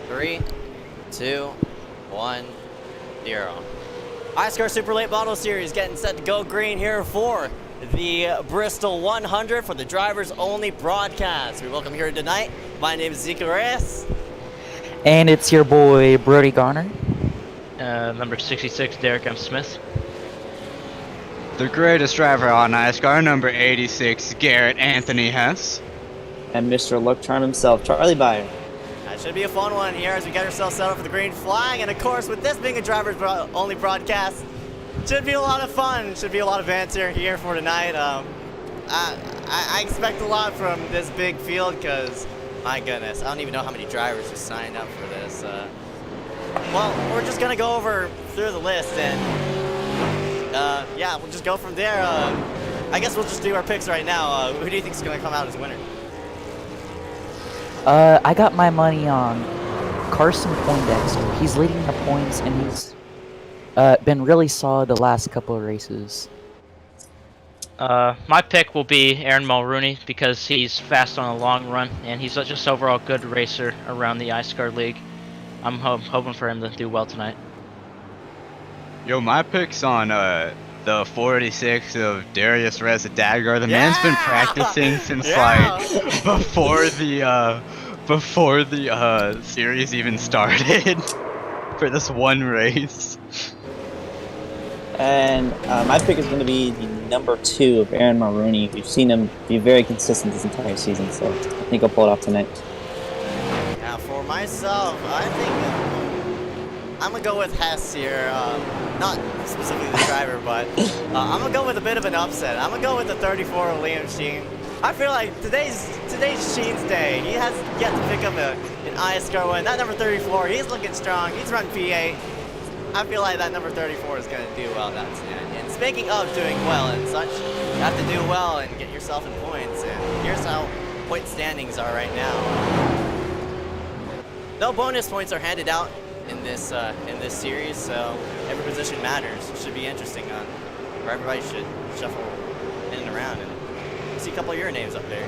3, 2, 1, 0. iSCAR Super Late Model Series getting set to go green here for the Bristol 100 for the drivers only broadcast. We welcome here tonight. My name is Ezeckiel Reyes. And it's your boy Brody Garner. Number 66, Derek M. Smith. The greatest driver on iSCAR, number 86, Garrett Anthony Hess. And Mr. Luck Charm himself, Charlie Byer. That should be a fun one here as we get ourselves set up for the green flag. And of course, with this being a drivers only broadcast, should be a lot of fun. Should be a lot of banter here for tonight. I expect a lot from this big field because, my goodness, I don't even know how many drivers just signed up for this. Well, we're just gonna go over through the list and yeah, we'll just go from there. I guess we'll just do our picks right now. Who do you think is gonna come out as winner? I got my money on Carson Poindexter. He's leading the points, and he's been really solid the last couple of races. My pick will be Aaron Mulrooney because he's fast on a long run, and he's just overall good racer around the iSCAR League. I'm hoping for him to do well tonight. Yo, my pick's on the 46 of Darius Reza Dagger. The man's been practicing since like before the series even started for this one race. And my pick is going to be the number 2 of Aaron Mulrooney. We've seen him be very consistent this entire season, so I think I'll pull it off tonight. Yeah, for myself, I think I'm going to go with Hess here. Not specifically the driver, but I'm going to go with a bit of an upset. I'm going to go with the 34 of Liam Sheen. I feel like today's Sheen's day. He has yet to pick up an iSCAR win. That number 34, he's looking strong. He's run P8. I feel like that number 34 is going to do well. And speaking of doing well and such, you have to do well and get yourself in points. And here's how point standings are right now. No bonus points are handed out in this series, so every position matters. It should be interesting. Where everybody should shuffle in and around. And I see a couple of your names up there.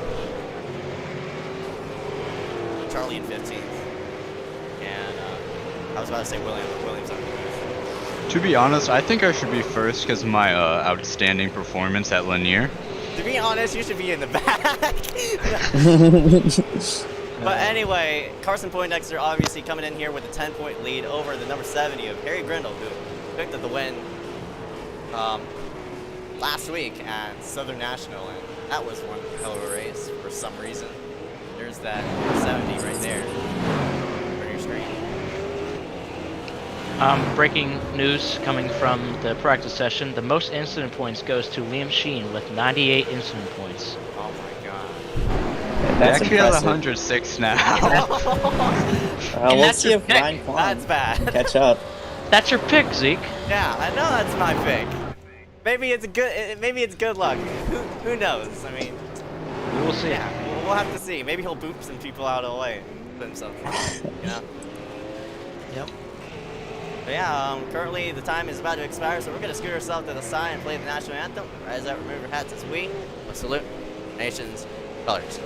Charlie in 15th, and I was about to say William, but William's on the booth. To be honest, I think I should be first because of my outstanding performance at Lanier. To be honest, you should be in the back. But anyway, Carson Poindexter obviously coming in here with a 10-point lead over the number 70 of Harry Grindle, who picked up the win last week at Southern National, and that was one hell of a race for some reason. There's that number 70 right there on your screen. Breaking news coming from the practice session. The most incident points goes to Liam Sheen with 98 incident points. Oh my god. That's Actually has impressive. 106 now. We'll see if pick. Ryan Kwan That's bad. can catch up. That's your pick, Zeke. Yeah, I know that's my pick. Maybe it's good luck. Who knows? I mean, We will see. yeah, we'll have to see. Maybe he'll boop some people out of the way and put himself in, you know? Yep. But yeah, currently the time is about to expire, so we're gonna scoot ourselves to the side and play the national anthem. Rise up, remove your hats as we salute nation's colors.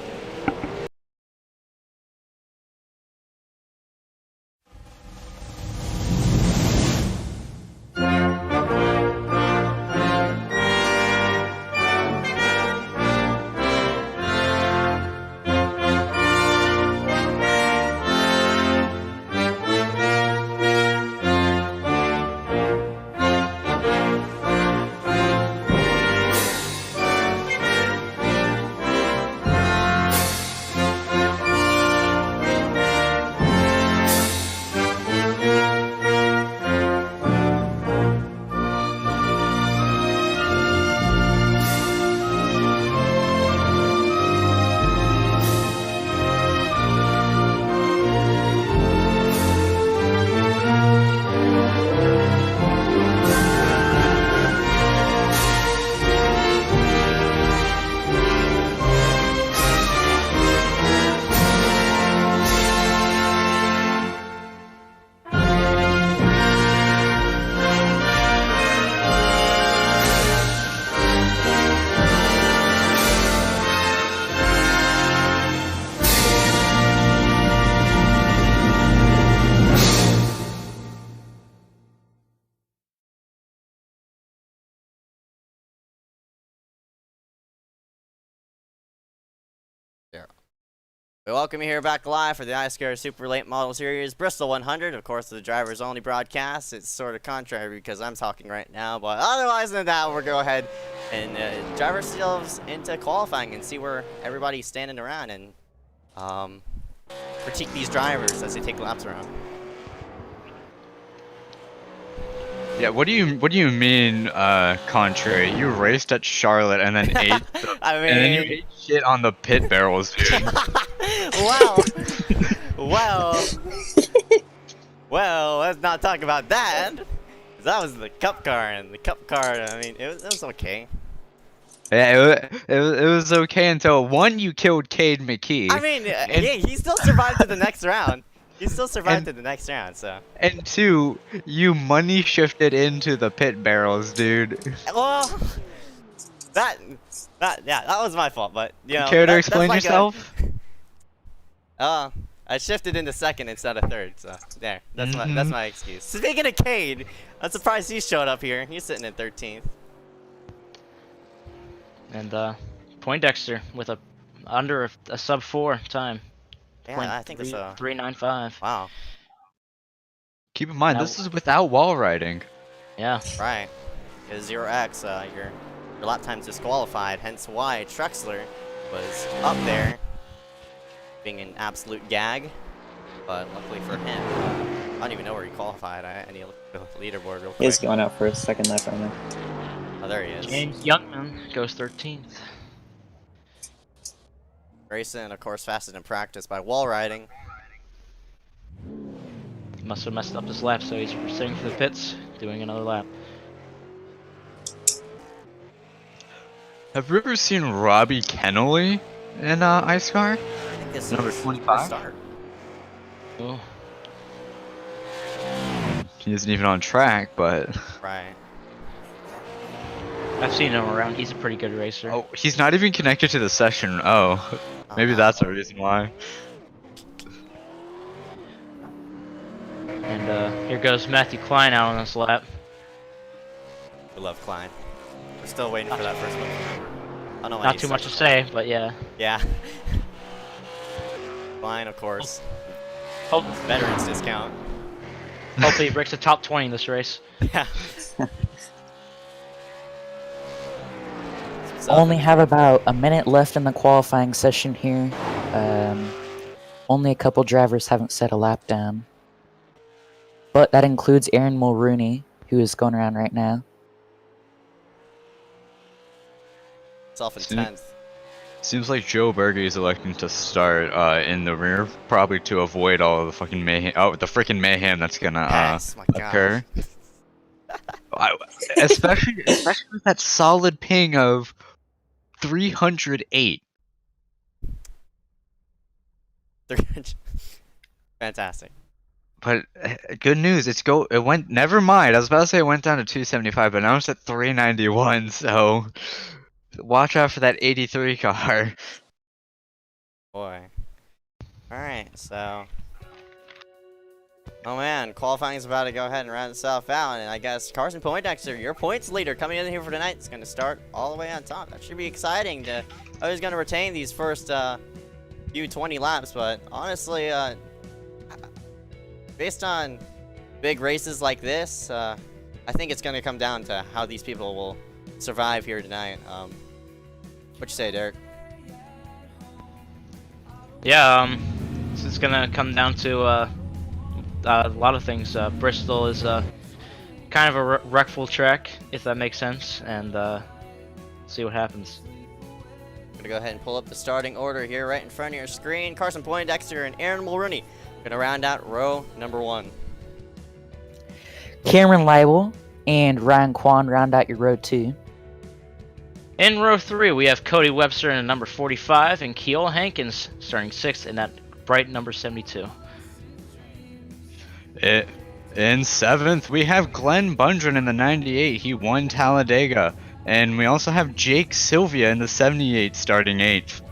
We welcome you here back live for the iSCAR Super Late Model Series Bristol 100. Of course, the drivers only broadcast. It's sort of contrary because I'm talking right now, but otherwise than that, we'll go ahead and drive ourselves into qualifying and see where everybody's standing around and critique these drivers as they take laps around. Yeah, what do you mean contrary? You raced at Charlotte and then ate I mean, and then you ate shit on the pit barrels, dude. well, let's not talk about that. That was the cup car, and the cup car, I mean, it was okay. Yeah, it was okay until one, you killed Cade McKee. I mean, yeah, he still survived to the next round. He still survived to the next round, so. And two, you money shifted into the pit barrels, dude. Well, that was my fault, but you know. Care to explain yourself? I shifted into second instead of third, so there. That's my excuse. Speaking of Cade, I'm surprised he showed up here. He's sitting at 13th. And Poindexter with under a sub 4 time. Yeah, I think it's 3:95. Wow. Keep in mind, this is without wall riding. Yeah. Right. Because 0x, your lap time's disqualified, hence why Trexler was up there, being an absolute gag. But luckily for him, I don't even know where he qualified. I need to look at the leaderboard real quick. He's going out for his second lap right now. Oh, there he is. James Youngman goes 13th. Grayson, of course, fastest in practice by wall riding. He must have messed up his lap, so he's sitting for the pits, doing another lap. Have you ever seen Robbie Kennelly in iSCAR? I think this Number is 25? Start. Oh. He isn't even on track, but... Right. I've seen him around. He's a pretty good racer. Oh, he's not even connected to the session. Oh, maybe that's the reason why. And here goes Matthew Klein out on this lap. We love Klein. We're still waiting for that first one. I don't know why Not he's too much such to a- say, but yeah. Yeah. Klein, of course. Hope, Veterans discount. hopefully he breaks the top 20 in this race. Yeah. Only have about a minute left in the qualifying session here. Only a couple drivers haven't set a lap down. But that includes Aaron Mulrooney, who is going around right now. Self in 10th. Seems like Joe Berge is electing to start in the rear, probably to avoid all of the fucking mayhem. Oh, the freaking mayhem that's gonna Yes, my occur. Especially with that solid ping of 308. Fantastic. But good news, it went. Never mind. I was about to say it went down to 275, but now it's at 391. So watch out for that 83 car. Boy. Alright, so. Oh man, qualifying is about to go ahead and round itself out, and I guess Carson Poindexter, your points leader, coming in here for tonight, is going to start all the way on top. That should be exciting. I was going to retain these first few 20 laps, but honestly, based on big races like this, I think it's going to come down to how these people will survive here tonight. What you say, Derek? Yeah, this is gonna come down to a lot of things. Bristol is kind of a wreckful track, if that makes sense, and see what happens. I'm gonna go ahead and pull up the starting order here right in front of your screen. Carson Poindexter and Aaron Mulrooney gonna round out row number 1. Cameron Leibel and Ryan Kwan round out your row 2. In row 3, we have Cody Webster in number 45 and Keola Hankins starting 6th in that bright number 72. In 7th, we have Glenn Bundren in the 98. He won Talladega. And we also have Jake Sylvia in the 78 starting 8th.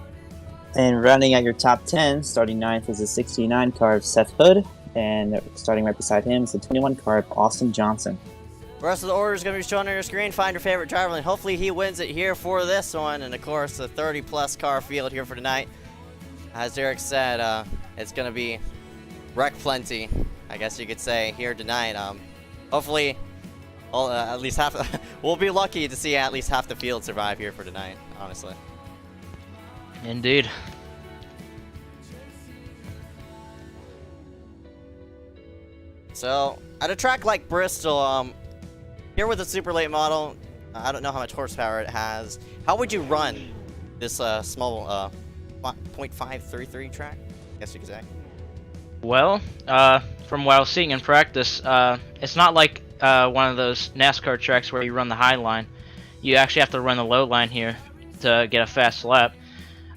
And rounding out your top 10, starting 9th is the 69 car of Seth Hood, and starting right beside him is the 21 car of Austin Johnson. The rest of the order is going to be shown on your screen. Find your favorite driver, and hopefully he wins it here for this one. And of course, the 30-plus car field here for tonight. as Derek said, it's gonna be wreck plenty, I guess you could say, here tonight. Hopefully, at least half. We'll be lucky to see at least half the field survive here for tonight. Honestly. Indeed. So, at a track like Bristol, here with a super late model, I don't know how much horsepower it has. How would you run this small 0.533 track? I guess you could say. Well, from what I was seeing in practice, it's not like one of those NASCAR tracks where you run the high line. You actually have to run the low line here to get a fast lap.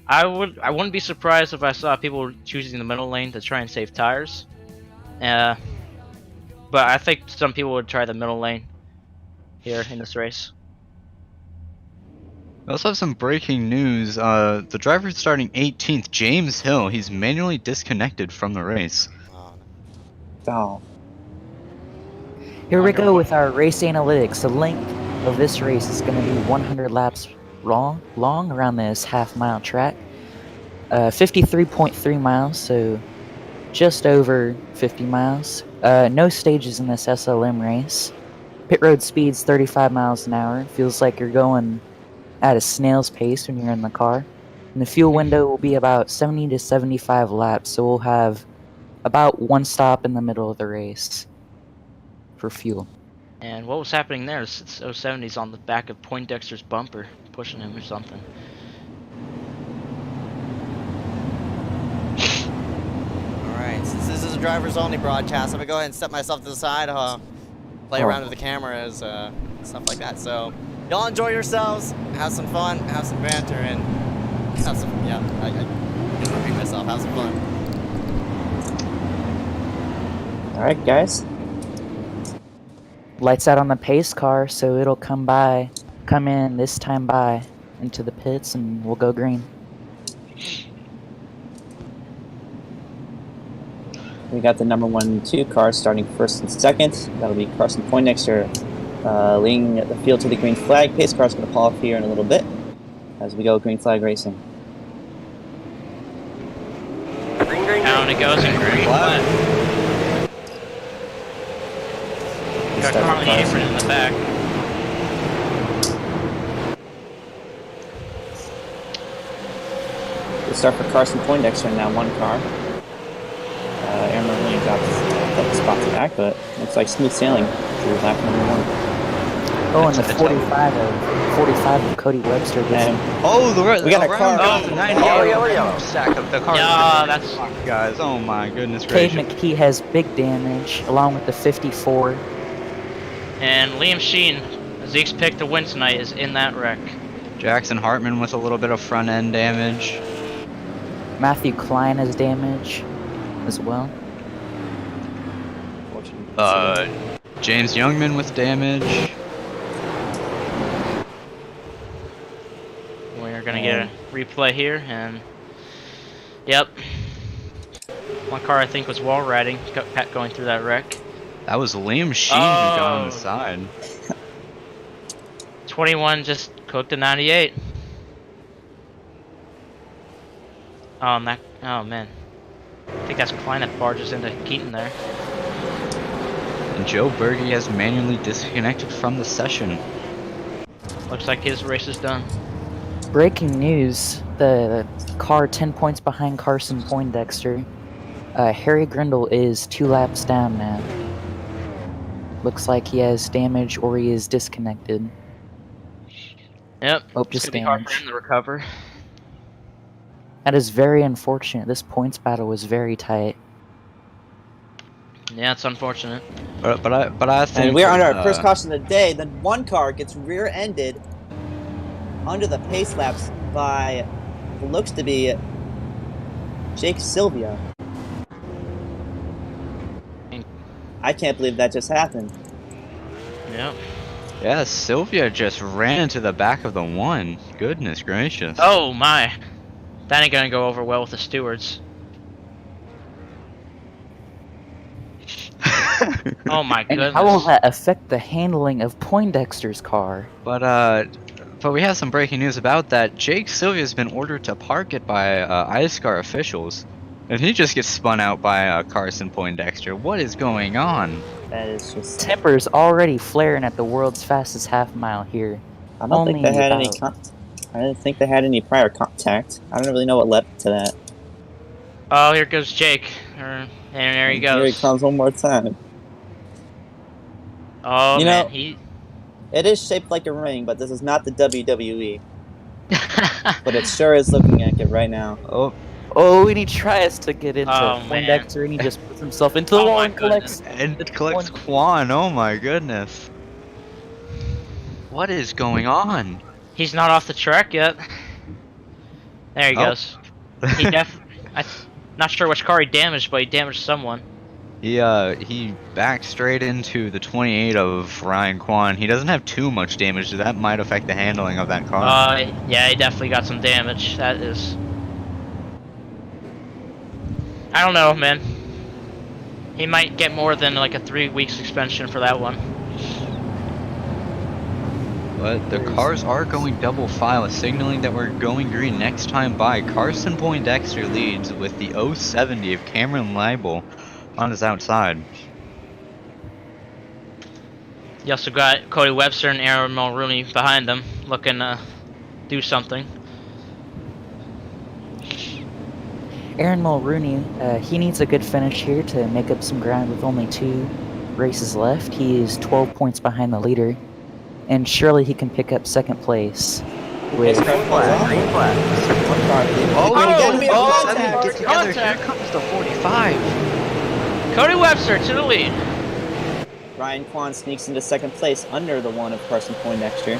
I wouldn't be surprised if I saw people choosing the middle lane to try and save tires. But I think some people would try the middle lane here in this race. We also have some breaking news. The driver starting 18th, James Hill, he's manually disconnected from the race. Oh. Here we go with our race analytics. The length of this race is going to be 100 laps long around this half-mile track. 53.3 miles, so just over 50 miles. No stages in this SLM race. Pit road speed's 35 miles an hour. Feels like you're going at a snail's pace when you're in the car. And the fuel window will be about 70 to 75 laps, so we'll have about one stop in the middle of the race for fuel. And what was happening there? It's 070's on the back of Poindexter's bumper, pushing him or something. Alright, since this is a driver's only broadcast, I'm gonna go ahead and step myself to the side, play around with the cameras, stuff like that. So, y'all enjoy yourselves, have some fun, have some banter, and have some, yeah, I can't repeat myself, have some fun. Alright, guys. Lights out on the pace car, so it'll come in this time by into the pits, and we'll go green. We got the number 1 and 2 cars starting first and second. That'll be Carson Poindexter leading the field to the green flag. Pace car's going to pull off here in a little bit as we go green flag racing. Down it goes in green flag. Got Carly Apron in the back. We start for Carson Poindexter in that 1 car. Aaron Maroney got the spots back, but looks like smooth sailing through lap number 1. Oh, and the 45 of Cody Webster. And we got a car. Oh, 90 sack of the car. Yeah, that's guys. Oh my goodness Cade gracious. McKee has big damage, along with the 54. and Liam Sheen, Zeke's pick to win tonight, is in that wreck. Jackson Hartman with a little bit of front end damage. Matthew Klein has damage as well. James Youngman with damage. We're gonna get a replay here, and yep, one car I think was wall riding, Pat going through that wreck. That was Liam Sheen who got on the side. 21 just cooked a 98. Oh man, I think that's Klein that barges into Keaton there. And Joe Berge has manually disconnected from the session. Looks like his race is done. Breaking news, the car 10 points behind Carson Poindexter. Harry Grindle is 2 laps down now. Looks like he has damage or he is disconnected. Yep, Oh, it's just gonna be hard for damage. him to recover. That is very unfortunate. This points battle was very tight. Yeah, it's unfortunate. But I think. And we're on our first caution of the day. The 1 car gets rear-ended under the pace laps by what looks to be Jake Sylvia. I can't believe that just happened. Yep. Yeah, Sylvia just ran into the back of the 1. Goodness gracious. Oh my, that ain't gonna go over well with the stewards. Oh my And goodness. how will that affect the handling of Poindexter's car? But But we have some breaking news about that. Jake Sylvia has been ordered to park it by iSCAR officials, and he just gets spun out by Carson Poindexter. What is going on? That is just. Temper's already flaring at the world's fastest half mile here. I don't think they Only had any. about- I didn't think they had any prior contact. I don't really know what led to that. Oh, here goes Jake. And there he goes. Here he comes one more time. Oh You man, know- he. It is shaped like a ring, but this is not the WWE. But it sure is looking like it right now. Oh, and he tries to get into Oh, man. Poindexter, and he just puts himself into the Oh, wall my and collects. And it collects Quan. Oh my goodness. What is going on? He's not off the track yet. There he Oh. goes. He not sure which car he damaged, but he damaged someone. He backed straight into the 28 of Ryan Kwan. He doesn't have too much damage, so that might affect the handling of that car. Yeah, he definitely got some damage. That is. I don't know, man. He might get more than like a 3-week suspension for that one. But the cars are going double file, signaling that we're going green next time by. Carson Poindexter leads with the 070 of Cameron Leibel on his outside. You also got Cody Webster and Aaron Mulrooney behind them, looking to do something. Aaron Mulrooney, he needs a good finish here to make up some ground with only 2 races left. He is 12 points behind the leader, and surely he can pick up second place. With Green flag. Get together. Here comes the 45. Cody Webster to the lead. Ryan Kwan sneaks into second place under the one of Carson Poindexter.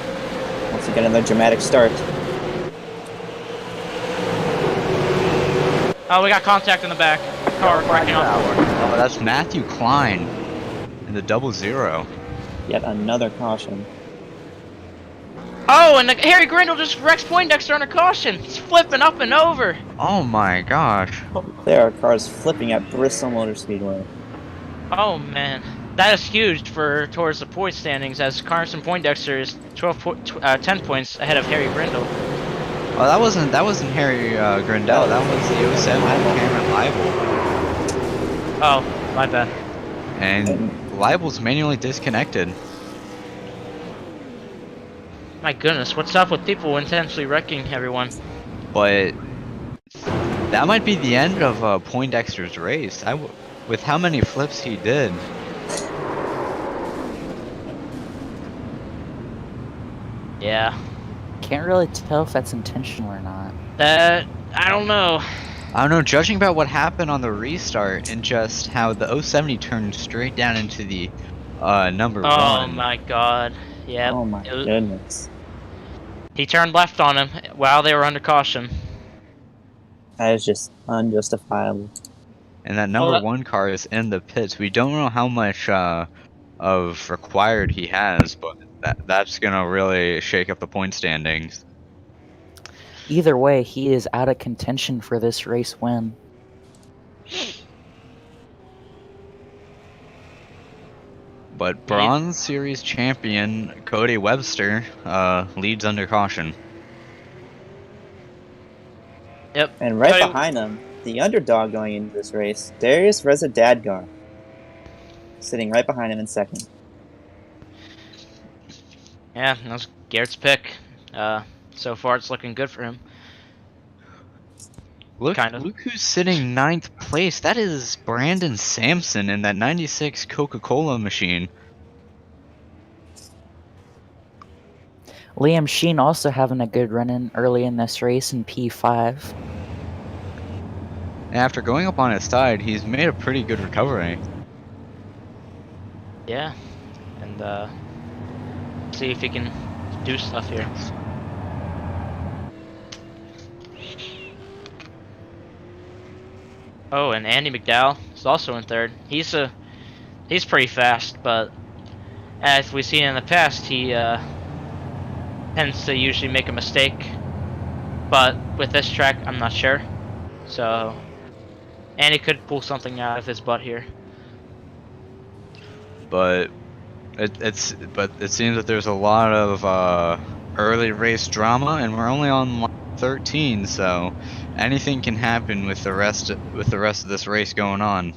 Once again, another dramatic start. Oh, we got contact in the back. Car breaking off the board. Oh, that's Matthew Klein in the 00. Yet another caution. Oh, and Harry Grindle just wrecks Poindexter under caution. He's flipping up and over. Oh my gosh. There are cars flipping at Bristol Motor Speedway. Oh man, that is huge for towards the point standings, as Carson Poindexter is 10 points ahead of Harry Grindle. Oh, that wasn't Harry Grindel. That was the 07 Cameron Leibel. Oh, my bad. And Leibel's manually disconnected. My goodness, what's up with people intentionally wrecking everyone? But that might be the end of Poindexter's race. With how many flips he did. Yeah. can't really tell if that's intentional or not. I don't know. I don't know, judging about what happened on the restart and just how the 070 turned straight down into the number one. Oh my god. Yeah. Oh my goodness. He turned left on him while they were under caution. That is just unjustifiable. And that number one car is in the pits. We don't know how much of required he has, but that's gonna really shake up the point standings. Either way, he is out of contention for this race win. But Bronze Series champion Cody Webster leads under caution. Yep. And right Cody- behind him, the underdog going into this race, Darius Rezadadgar, sitting right behind him in second. Yeah, that was Garrett's pick. So far, it's looking good for him. Look Kinda. who's sitting 9th place. That is Brandon Sampson in that 96 Coca-Cola machine. Liam Sheen also having a good run in early in this race in P5. And after going up on his side, he's made a pretty good recovery. Yeah. And see if he can do stuff here. Oh, and Andy McDowell is also in third. He's pretty fast, but as we've seen in the past, he tends to usually make a mistake. But with this track, I'm not sure. So Andy could pull something out of his butt here. But it seems that there's a lot of early race drama, and we're only on lap 13, so anything can happen with the rest of this race going on.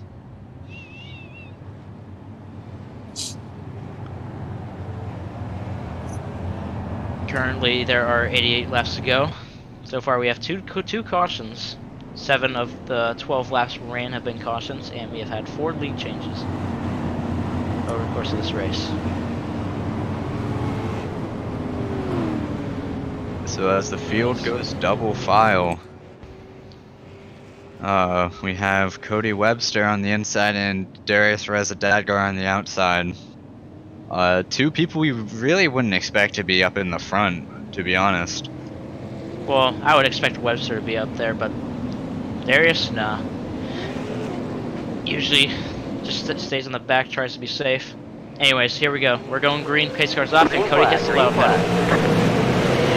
Currently, there are 88 laps to go. So far, we have two cautions. 7 of the 12 laps we ran have been cautions, and we have had 4 lead changes over the course of this race. So as the field goes double file, we have Cody Webster on the inside and Darius Rezadadgar on the outside. 2 people we really wouldn't expect to be up in the front, to be honest. Well, I would expect Webster to be up there, but Darius, nah. Usually just stays on the back, tries to be safe. Anyways, here we go. We're going green, pace car's off, and Cody gets the low pedal.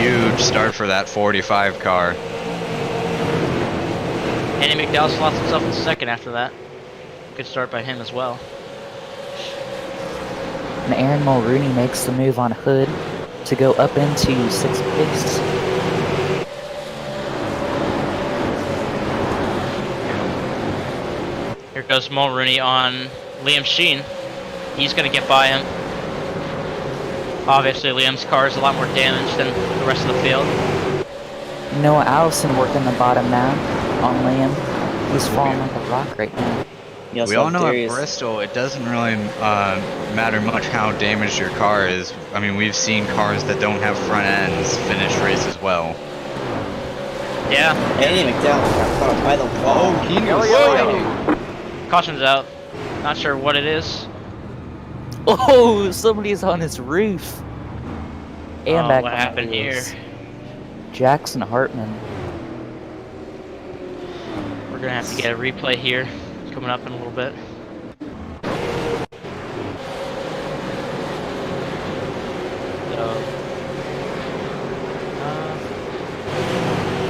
Huge start for that 45 car. Andy McDowell slots himself in second after that. Good start by him as well. And Aaron Mulrooney makes the move on Hood to go up into 6th place. Here goes Mulrooney on Liam Sheen. He's going to get by him. Obviously, Liam's car is a lot more damaged than the rest of the field. Noah Allison working the bottom now on Liam. He's falling like a rock right now. We all know at Bristol, it doesn't really matter much how damaged your car is. I mean, we've seen cars that don't have front ends finish races well. Yeah. Andy McDowell got caught by the wall. Oh, he was sliding. Caution's out. Not sure what it is. Oh, somebody's on his roof. And back what on happened the here? wheels. Jackson Hartman. We're gonna have to get a replay here, coming up in a little bit. So,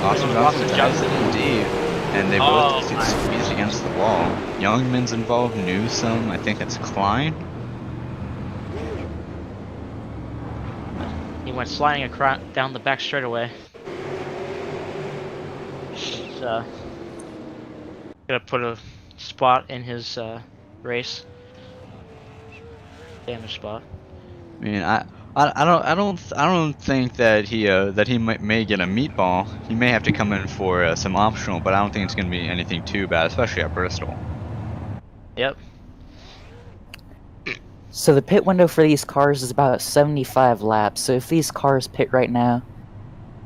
Austin Johnson indeed. And they both get squeezed against the wall. Youngman's involved, Newsom, I think it's Klein. He went sliding across down the back straightaway. Gonna put a spot in his race. Damage spot. I mean, I don't think that he may get a meatball. He may have to come in for some optional, but I don't think it's going to be anything too bad, especially at Bristol. Yep. So the pit window for these cars is about 75 laps. So if these cars pit right now,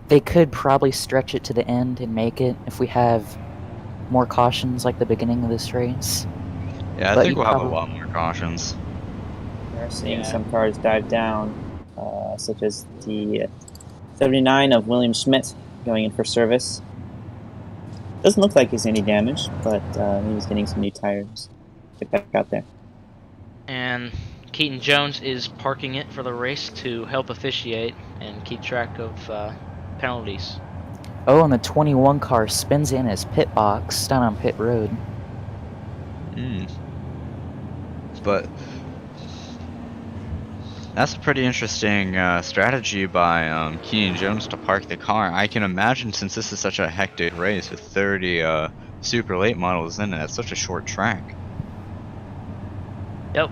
they could probably stretch it to the end and make it if we have more cautions like the beginning of this race. Yeah, I think we'll have a lot more cautions. We're seeing some cars dive down, such as the 79 of William Schmidt going in for service. Doesn't look like he's any damage, but he was getting some new tires. Get back out there. And Keaton Jones is parking it for the race to help officiate and keep track of penalties. Oh, and the 21 car spins in his pit box down on pit road. But that's a pretty interesting strategy by Keaton Jones to park the car. I can imagine, since this is such a hectic race with 30 super late models in it, it's such a short track. Yep.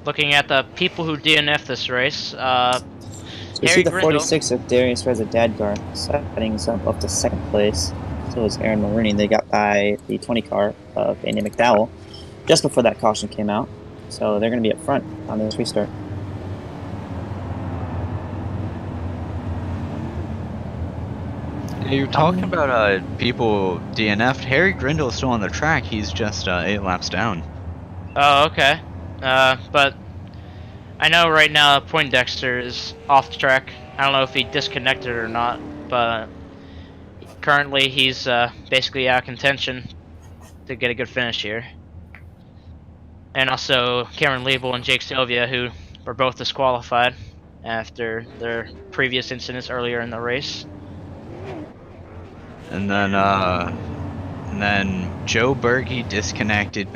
Looking at the people who DNF this race, So we see the 46 of Darius Rezadadgar setting himself up to second place. So is Aaron Mulrooney. They got by the 20 car of Andy McDowell just before that caution came out. So they're going to be up front on this restart. You're talking about people DNF'd. Harry Grindle is still on the track. He's just 8 laps down. Oh, okay. But I know right now Poindexter is off the track. I don't know if he disconnected or not, but currently he's basically out of contention to get a good finish here. And also Cameron Liebel and Jake Sylvia, who were both disqualified after their previous incidents earlier in the race. And then Joe Berge disconnected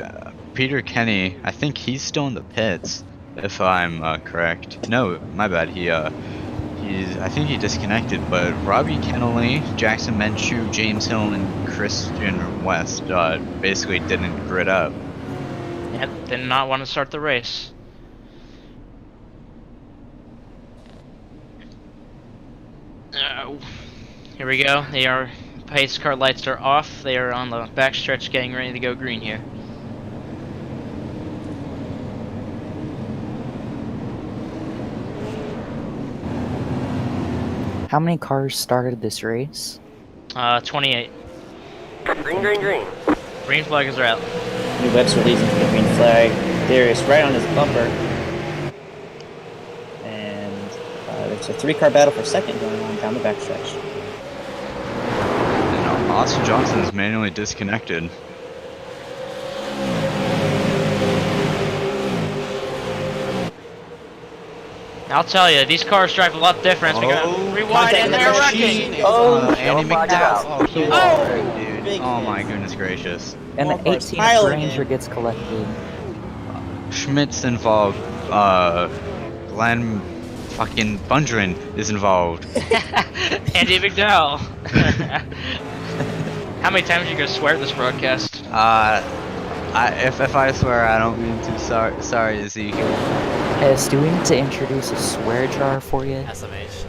Peter Kenny, I think he's still in the pits, if I'm correct. No, my bad. I think he disconnected. But Robbie Kennelly, Jackson Menchu, James Hill, and Christian West basically didn't grid up. Yeah, did not want to start the race. Here we go. Pace car lights are off. They are on the backstretch getting ready to go green here. How many cars started this race? 28. Green, green, green. Green flags are out. New Webster leads into the green flag. Darius right on his bumper. And there's a 3-car battle for second going on down the backstretch. And Austin Johnson is manually disconnected. I'll tell you, these cars drive a lot different. So we got rewind and they're wrecking. Andy McDowell. Dude. Big Oh my hits. goodness gracious. And More the cars 18th piling Ranger in. gets collected. Schmidt's involved. Glenn fucking Bundren is involved. Andy McDowell. How many times are you gonna swear this broadcast? If I swear, I don't mean to. Sorry, Ezekiel. Hess, do we need to introduce a swear jar for you? SMH.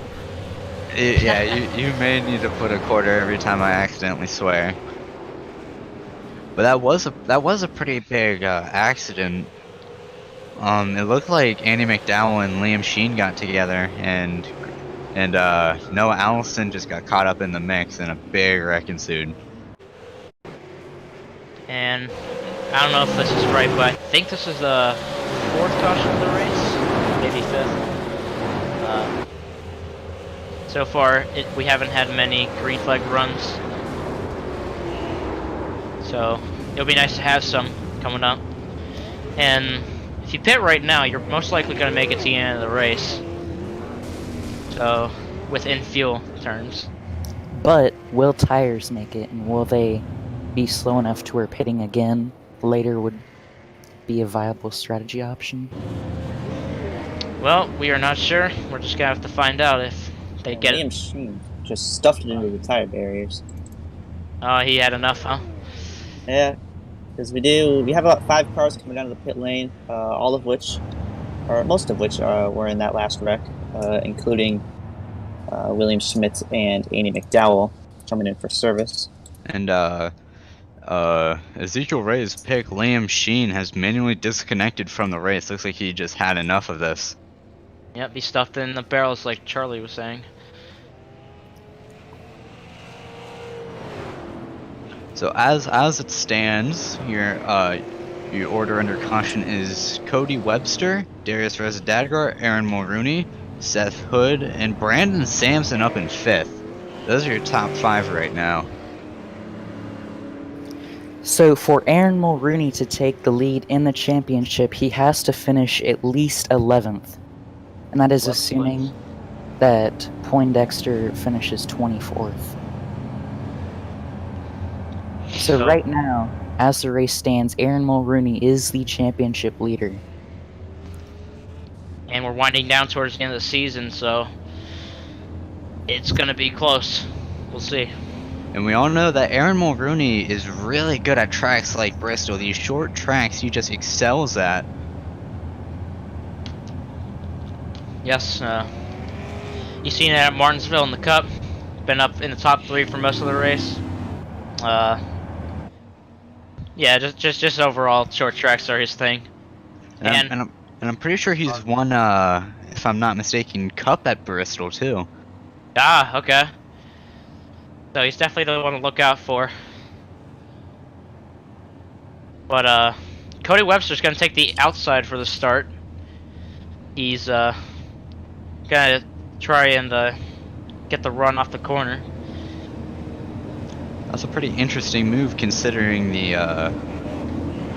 Yeah, you may need to put a quarter every time I accidentally swear. But that was a pretty big accident. It looked like Andy McDowell and Liam Sheen got together, and Noah Allison just got caught up in the mix, and a big wreck ensued. And I don't know if this is right, but I think this is the 4th caution of the race, maybe 5th. So far, we haven't had many green flag runs, so it'll be nice to have some coming up. And if you pit right now, you're most likely going to make it to the end of the race. So, within fuel terms. But will tires make it, and will they be slow enough to where pitting again later would be a viable strategy option? Well, we are not sure. We're just going to have to find out if they get Liam it. Sheen just stuffed it into the tire barriers. Oh, he had enough, huh? Yeah, because we have about 5 cars coming down to the pit lane, all of which, or most of which, were in that last wreck, including William Schmidt and Andy McDowell coming in for service. And Ezeckiel Reyes pick Liam Sheen has manually disconnected from the race. Looks like he just had enough of this. Yep, he stuffed it in the barrels like Charlie was saying. So as it stands, your order under caution is Cody Webster, Darius Rezadadgar, Aaron Mulrooney, Seth Hood, and Brandon Sampson up in 5th. Those are your top 5 right now. So for Aaron Mulrooney to take the lead in the championship, he has to finish at least 11th. And that is 11th assuming place. that Poindexter finishes 24th. So right now, as the race stands, Aaron Mulrooney is the championship leader. And we're winding down towards the end of the season, so it's gonna be close. We'll see. And we all know that Aaron Mulrooney is really good at tracks like Bristol. These short tracks he just excels at. Yes, you seen it at Martinsville in the Cup. Been up in the top 3 for most of the race. Yeah, just overall short tracks are his thing. And I'm pretty sure he's won, if I'm not mistaken, Cup at Bristol too. Ah, okay. So he's definitely the one to look out for. But Cody Webster's gonna take the outside for the start. He's gonna try and get the run off the corner. That's a pretty interesting move considering the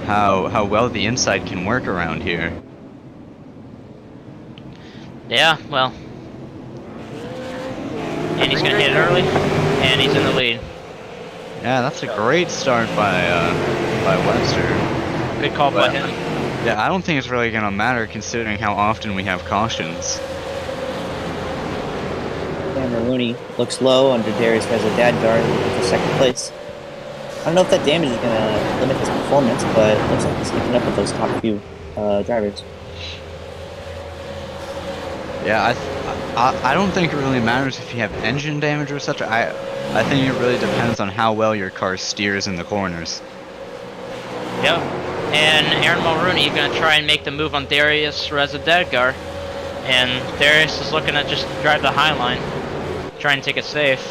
how well the inside can work around here. Yeah, well. And he's gonna hit it early, and he's in the lead. Yeah, that's a great start by Webster. Good call by him. Yeah, I don't think it's really gonna matter considering how often we have cautions. Cameron Rooney looks low under Darius Dadgar, looking for second place. I don't know if that damage is going to limit his performance, but it looks like he's keeping up with those top few drivers. Yeah, I don't think it really matters if you have engine damage or such. I think it really depends on how well your car steers in the corners. Yep. And Aaron Mulrooney going to try and make the move on Darius Dadgar. And Darius is looking to just drive the high line, try and take it safe.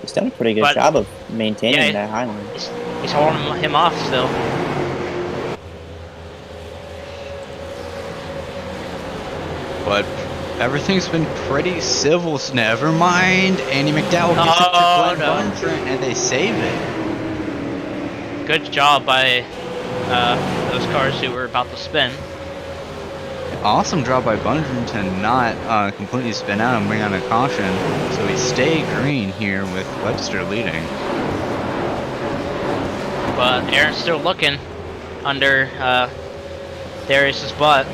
He's done a pretty good job of maintaining that high line. He's holding him off still. But everything's been pretty civil. Never mind. Andy McDowell gets it to Glenn Bundrant, and they save it. Good job by those cars who were about to spin. Awesome job by Bundrant to not completely spin out and bring on a caution. So we stay green here with Webster leading. But Aaron's still looking under Darius's butt.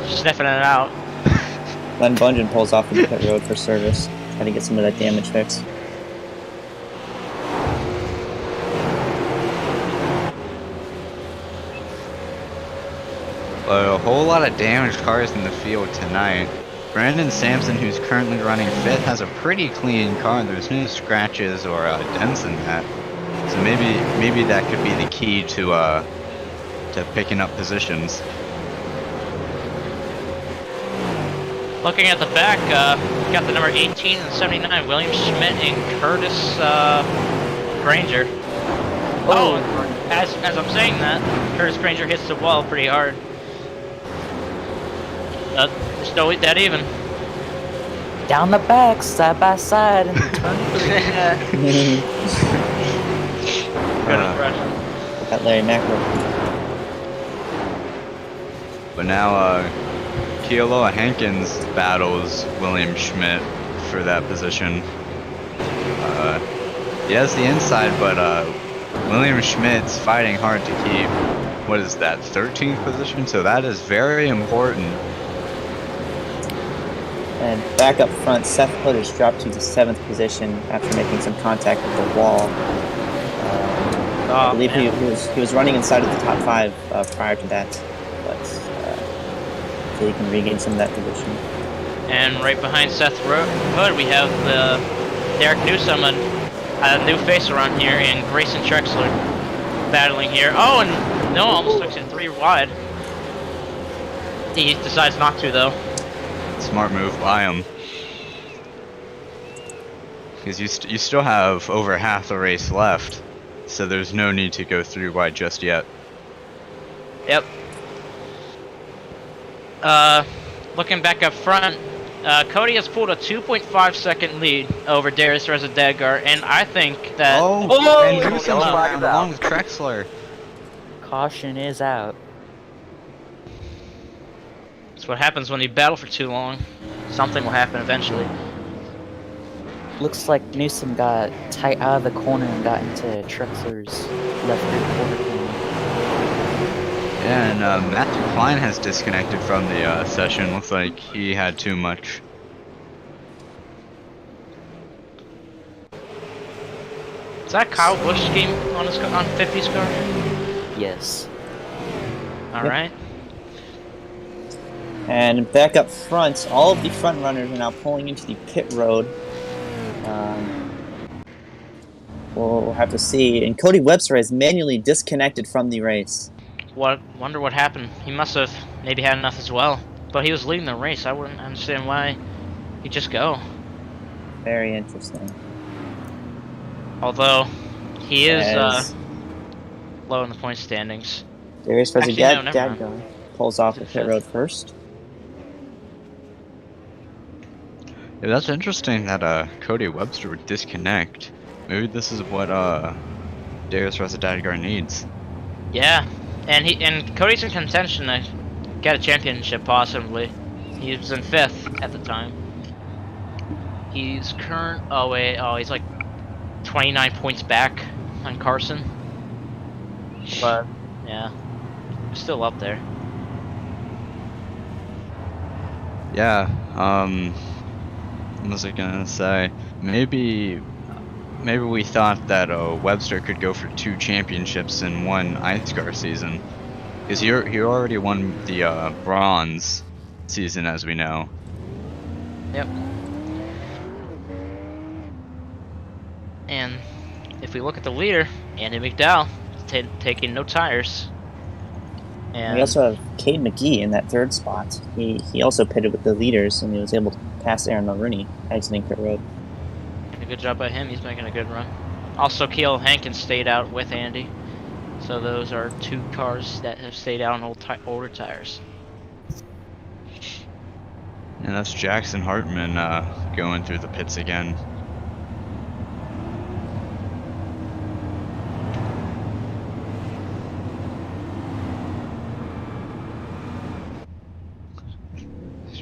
Sniffing it out. Glenn Bundrant pulls off the pit road for service, trying to get some of that damage fixed. A whole lot of damaged cars in the field tonight. Brandon Sampson, who's currently running 5th, has a pretty clean car. There's no scratches or dents in that. So maybe that could be the key to picking up positions. Looking at the back, got the number 18 and 79, William Schmidt and Curtis Granger. Oh, as I'm saying that, Curtis Granger hits the wall pretty hard. Still dead even. Down the back, side by side, and turn three. Good impression. That Larry Macro. But now, Kealoha Hankins battles William Schmidt for that position. He has the inside, but William Schmidt's fighting hard to keep, what is that, 13th position? So that is very important. And back up front, Seth Hood has dropped to the 7th position after making some contact with the wall. I believe he was running inside of the top 5 prior to that, but so he can regain some of that position. And right behind Seth Hood, we have Derek Newsom, a new face around here, and Grayson Trexler battling here. Oh, and no, almost took it 3 wide. He decides not to, though. Smart move by him. Because you still have over half the race left, so there's no need to go 3 wide just yet. Yep. Looking back up front, Cody has pulled a 2.5 second lead over Darius Dadgar, and I think that... and Newsom's along with Trexler. Caution is out. That's what happens when you battle for too long. Something will happen eventually. Looks like Newsom got tight out of the corner and got into Trexler's left rear quarter corner. Yeah, and Matthew Klein has disconnected from the session. Looks like he had too much. Is that Kyle Busch's game on 50's car? Yes. Alright. And back up front, all of the front runners are now pulling into the pit road. We'll have to see. And Cody Webster has manually disconnected from the race. Wonder what happened. He must have maybe had enough as well. But he was leading the race. I wouldn't understand why he'd just go. Very interesting. Although he is low in the point standings. Darius Dadgar pulls off the pit road first. Yeah, that's interesting that Cody Webster would disconnect. Maybe this is what Darius Dadgar needs. Yeah, and Cody's in contention to get a championship possibly. He was in 5th at the time. He's he's like 29 points back on Carson. but yeah, it's still up there. Yeah. What was I gonna say? Maybe we thought that Webster could go for 2 championships in one iSCAR season, because he already won the bronze season, as we know. Yep. And if we look at the leader, Andy McDowell taking no tires. And We also have Cade McGee in that 3rd spot. He also pitted with the leaders, and he was able to pass Aaron Mulrooney exiting pit road. a good job by him. He's making a good run. Also, Keel Hankins stayed out with Andy. So those are 2 cars that have stayed out on older tires. And that's Jackson Hartman going through the pits again.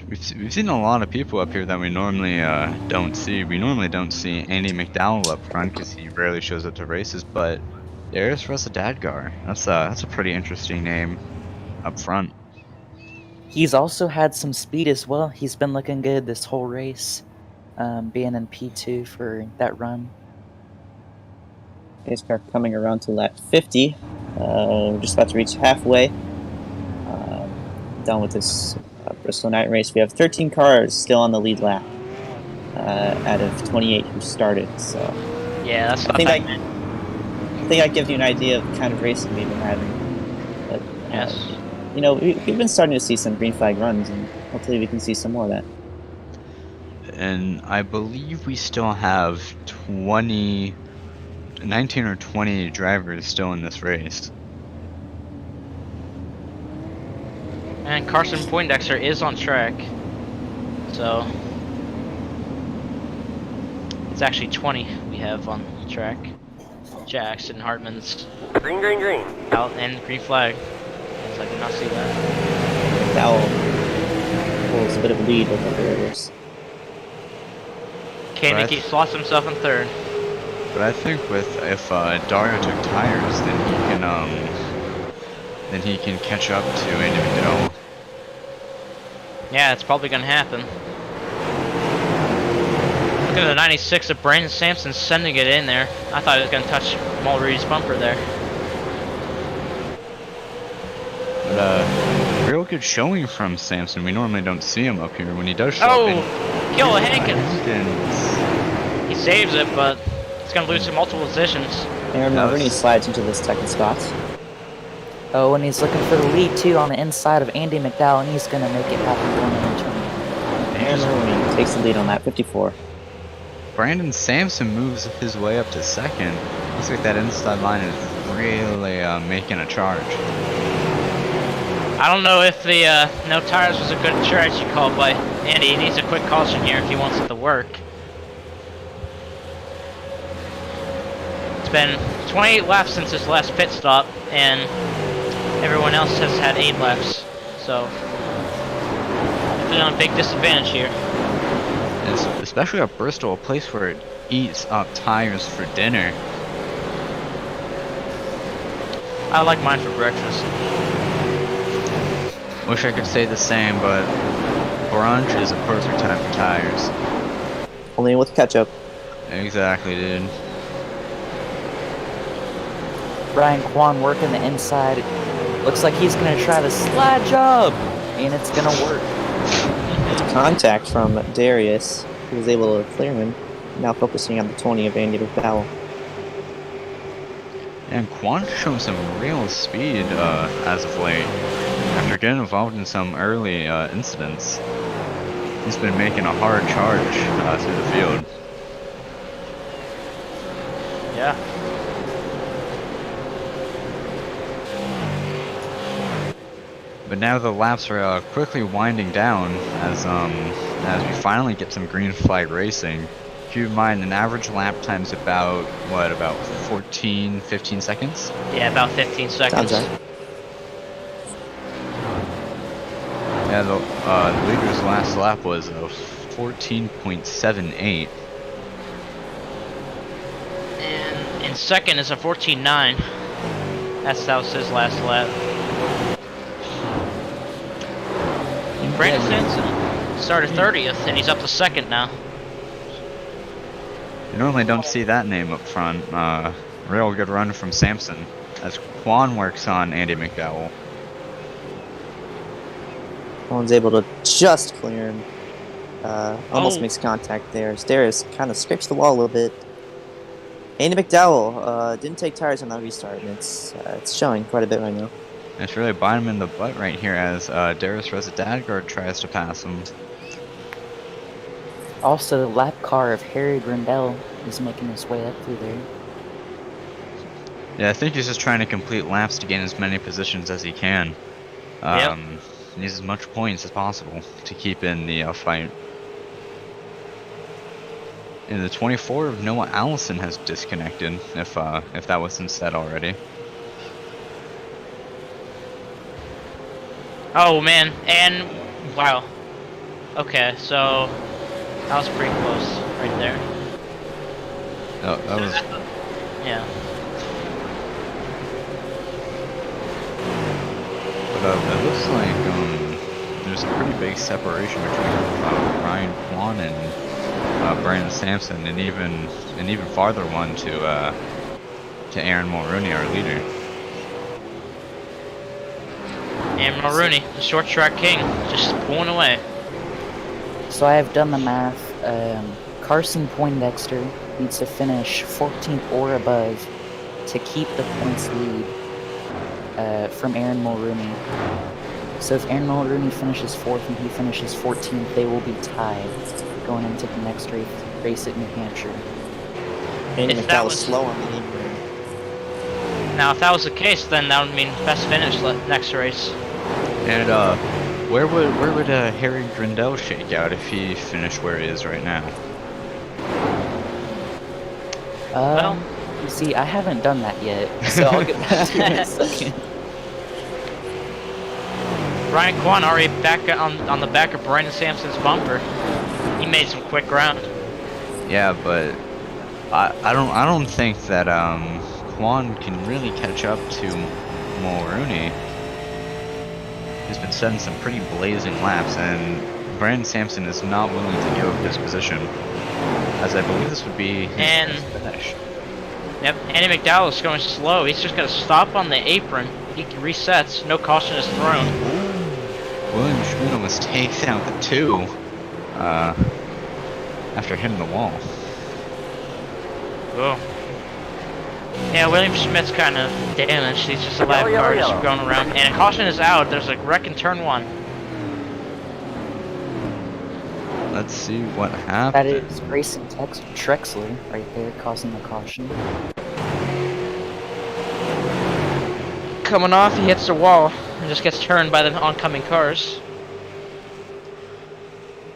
We've seen a lot of people up here that we normally don't see. We normally don't see Andy McDowell up front because he rarely shows up to races, but there's Russa Dadgar. That's a pretty interesting name up front. He's also had some speed as well. He's been looking good this whole race, being in P2 for that run. Pace car coming around to lap 50. We're just about to reach halfway. Done with this Bristol night race. We have 13 cars still on the lead lap out of 28 who started. So Yeah, that's not I think bad. I think that gives you an idea of the kind of racing we've been having. But Yes. you know, we've been starting to see some green flag runs, and hopefully we can see some more of that. And I believe we still have 19 or 20 drivers still in this race. And Carson Poindexter is on track. So it's actually 20 we have on track. Jackson Hartman's Green, green, green. out and green flag. Yes, I did not see that. Dowell pulls a bit of a lead with the drivers. Kane Right. lost himself in 3rd. But I think if Dario took tires, then he can catch up to Andy McDowell. Yeah, it's probably gonna happen. Look at the 96 of Brandon Sampson sending it in there. I thought it was gonna touch Mulready's bumper there. But real good showing from Sampson. We normally don't see him up here. When he does show Oh, up, kill Hankins. Hankins. He saves it, but he's gonna lose to multiple positions. Aaron That Mulrooney was- slides into this second spot. Oh, and he's looking for the lead too on the inside of Andy McDowell, and he's gonna make it happen going into turn. Aaron Mulrooney takes the lead on lap 54. Brandon Sampson moves his way up to second. Looks like that inside line is really making a charge. I don't know if the no tires was a good strategy call by Andy. He needs a quick caution here if he wants it to work. It's been 28 laps since his last pit stop, and everyone else has had 8 laps. So, definitely on a big disadvantage here. And especially at Bristol, a place where it eats up tires for dinner. I like mine for breakfast. Wish I could say the same, but brunch is a perfect time for tires. Only with ketchup. Exactly, dude. Brian Kwan working the inside. Looks like he's gonna try the slide job, and it's gonna work. Contact from Darius, who was able to clear him. Now focusing on the 20 of Andy McDowell. And Quan shown some real speed as of late. After getting involved in some early incidents, he's been making a hard charge through the field. Yeah. But now the laps are quickly winding down as we finally get some green flag racing. Keep in mind, an average lap time is about 15 seconds? Yeah, about 15 seconds. Sounds right. Yeah, the leader's last lap was 14.78. And in second is a 14.9. That was his last lap. Brandon Sampson started 30th, and he's up to 2nd now. You normally don't see that name up front. Real good run from Sampson, as Quan works on Andy McDowell. One's able to just clear him. Almost Oh. makes contact there. Stairs kind of scrapes the wall a little bit. Andy McDowell didn't take tires on that restart, and it's showing quite a bit right now. It's really biting him in the butt right here as Darius Residadgard tries to pass him. Also, the lap car of Harry Grindell is making his way up through there. Yeah, I think he's just trying to complete laps to gain as many positions as he can. Needs as much points as possible to keep in the fight. In the 24, Noah Allison has disconnected, if that wasn't said already. Oh man, and wow. Okay, so that was pretty close right there. Oh, that was... Yeah. But it looks like there's a pretty big separation between Ryan Kwan and Brandon Sampson, and even farther one to Aaron Mulrooney, our leader. And Mulrooney, the short track king, just pulling away. So I have done the math. Carson Poindexter needs to finish 14th or above to keep the points lead from Aaron Mulrooney. So if Aaron Mulrooney finishes 4th and he finishes 14th, they will be tied going into the next race at New Hampshire. Andy If that McDowell's was- slow on the lead. Now, if that was the case, then that would mean best finish next race. And where would Harry Grindell shake out if he finished where he is right now? Well- You see, I haven't done that yet, so I'll get back to you in a second. Ryan Kwan already back on the back of Brandon Sampson's bumper. He made some quick ground. Yeah, but I don't think that Kwan can really catch up to Mulrooney. He's been setting some pretty blazing laps, and Brandon Sampson is not willing to give up his position, as I believe this would be his And- first finish. Yep, Andy McDowell is going slow. He's just going to stop on the apron. He resets. No caution is thrown. William Schmidt almost takes out the 2 after hitting the wall. Oh. Yeah, William Schmidt's kind of damaged. He's just a lap car just going around. And a caution is out. There's a wreck in turn 1. Let's see what happens. That is Grayson Trexler right there causing the caution. Coming off, he hits the wall and just gets turned by the oncoming cars.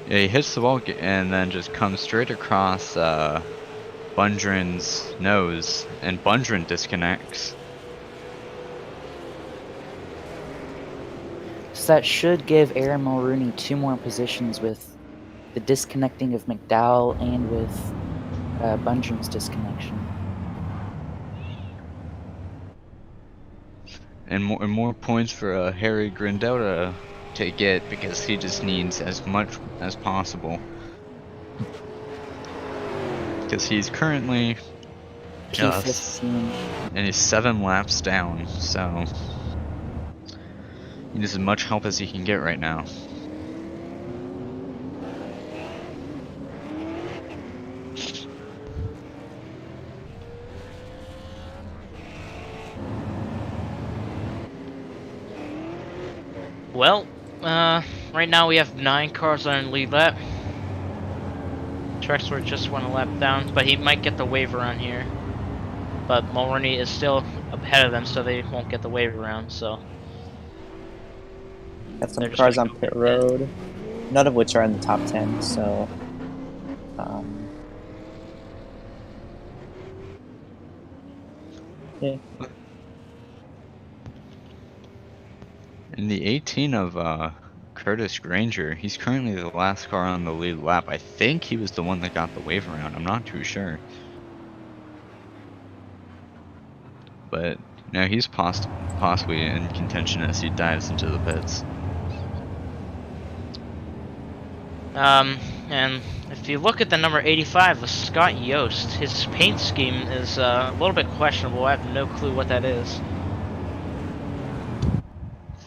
Yeah, he hits the wall and then just comes straight across Bundren's nose, and Bundren disconnects. So that should give Aaron Mulrooney 2 more positions with the disconnecting of McDowell and with Bundren's disconnection. And more points for Harry Grindell to get, because he just needs as much as possible. Because he's currently P15. and he's 7 laps down, so he needs as much help as he can get right now. Well, right now we have 9 cars on the lead lap. Trexler just went a lap down, but he might get the wave around here. But Mulrooney is still ahead of them, so they won't get the wave around, so. Got some They're just cars gonna on go pit pit. road, none of which are in the top 10, so yeah. In the 18 of Curtis Granger, he's currently the last car on the lead lap. I think he was the one that got the wave around. I'm not too sure. But No, he's possibly in contention as he dives into the pits. And if you look at the number 85 with Scott Yost, his paint scheme is a little bit questionable. I have no clue what that is.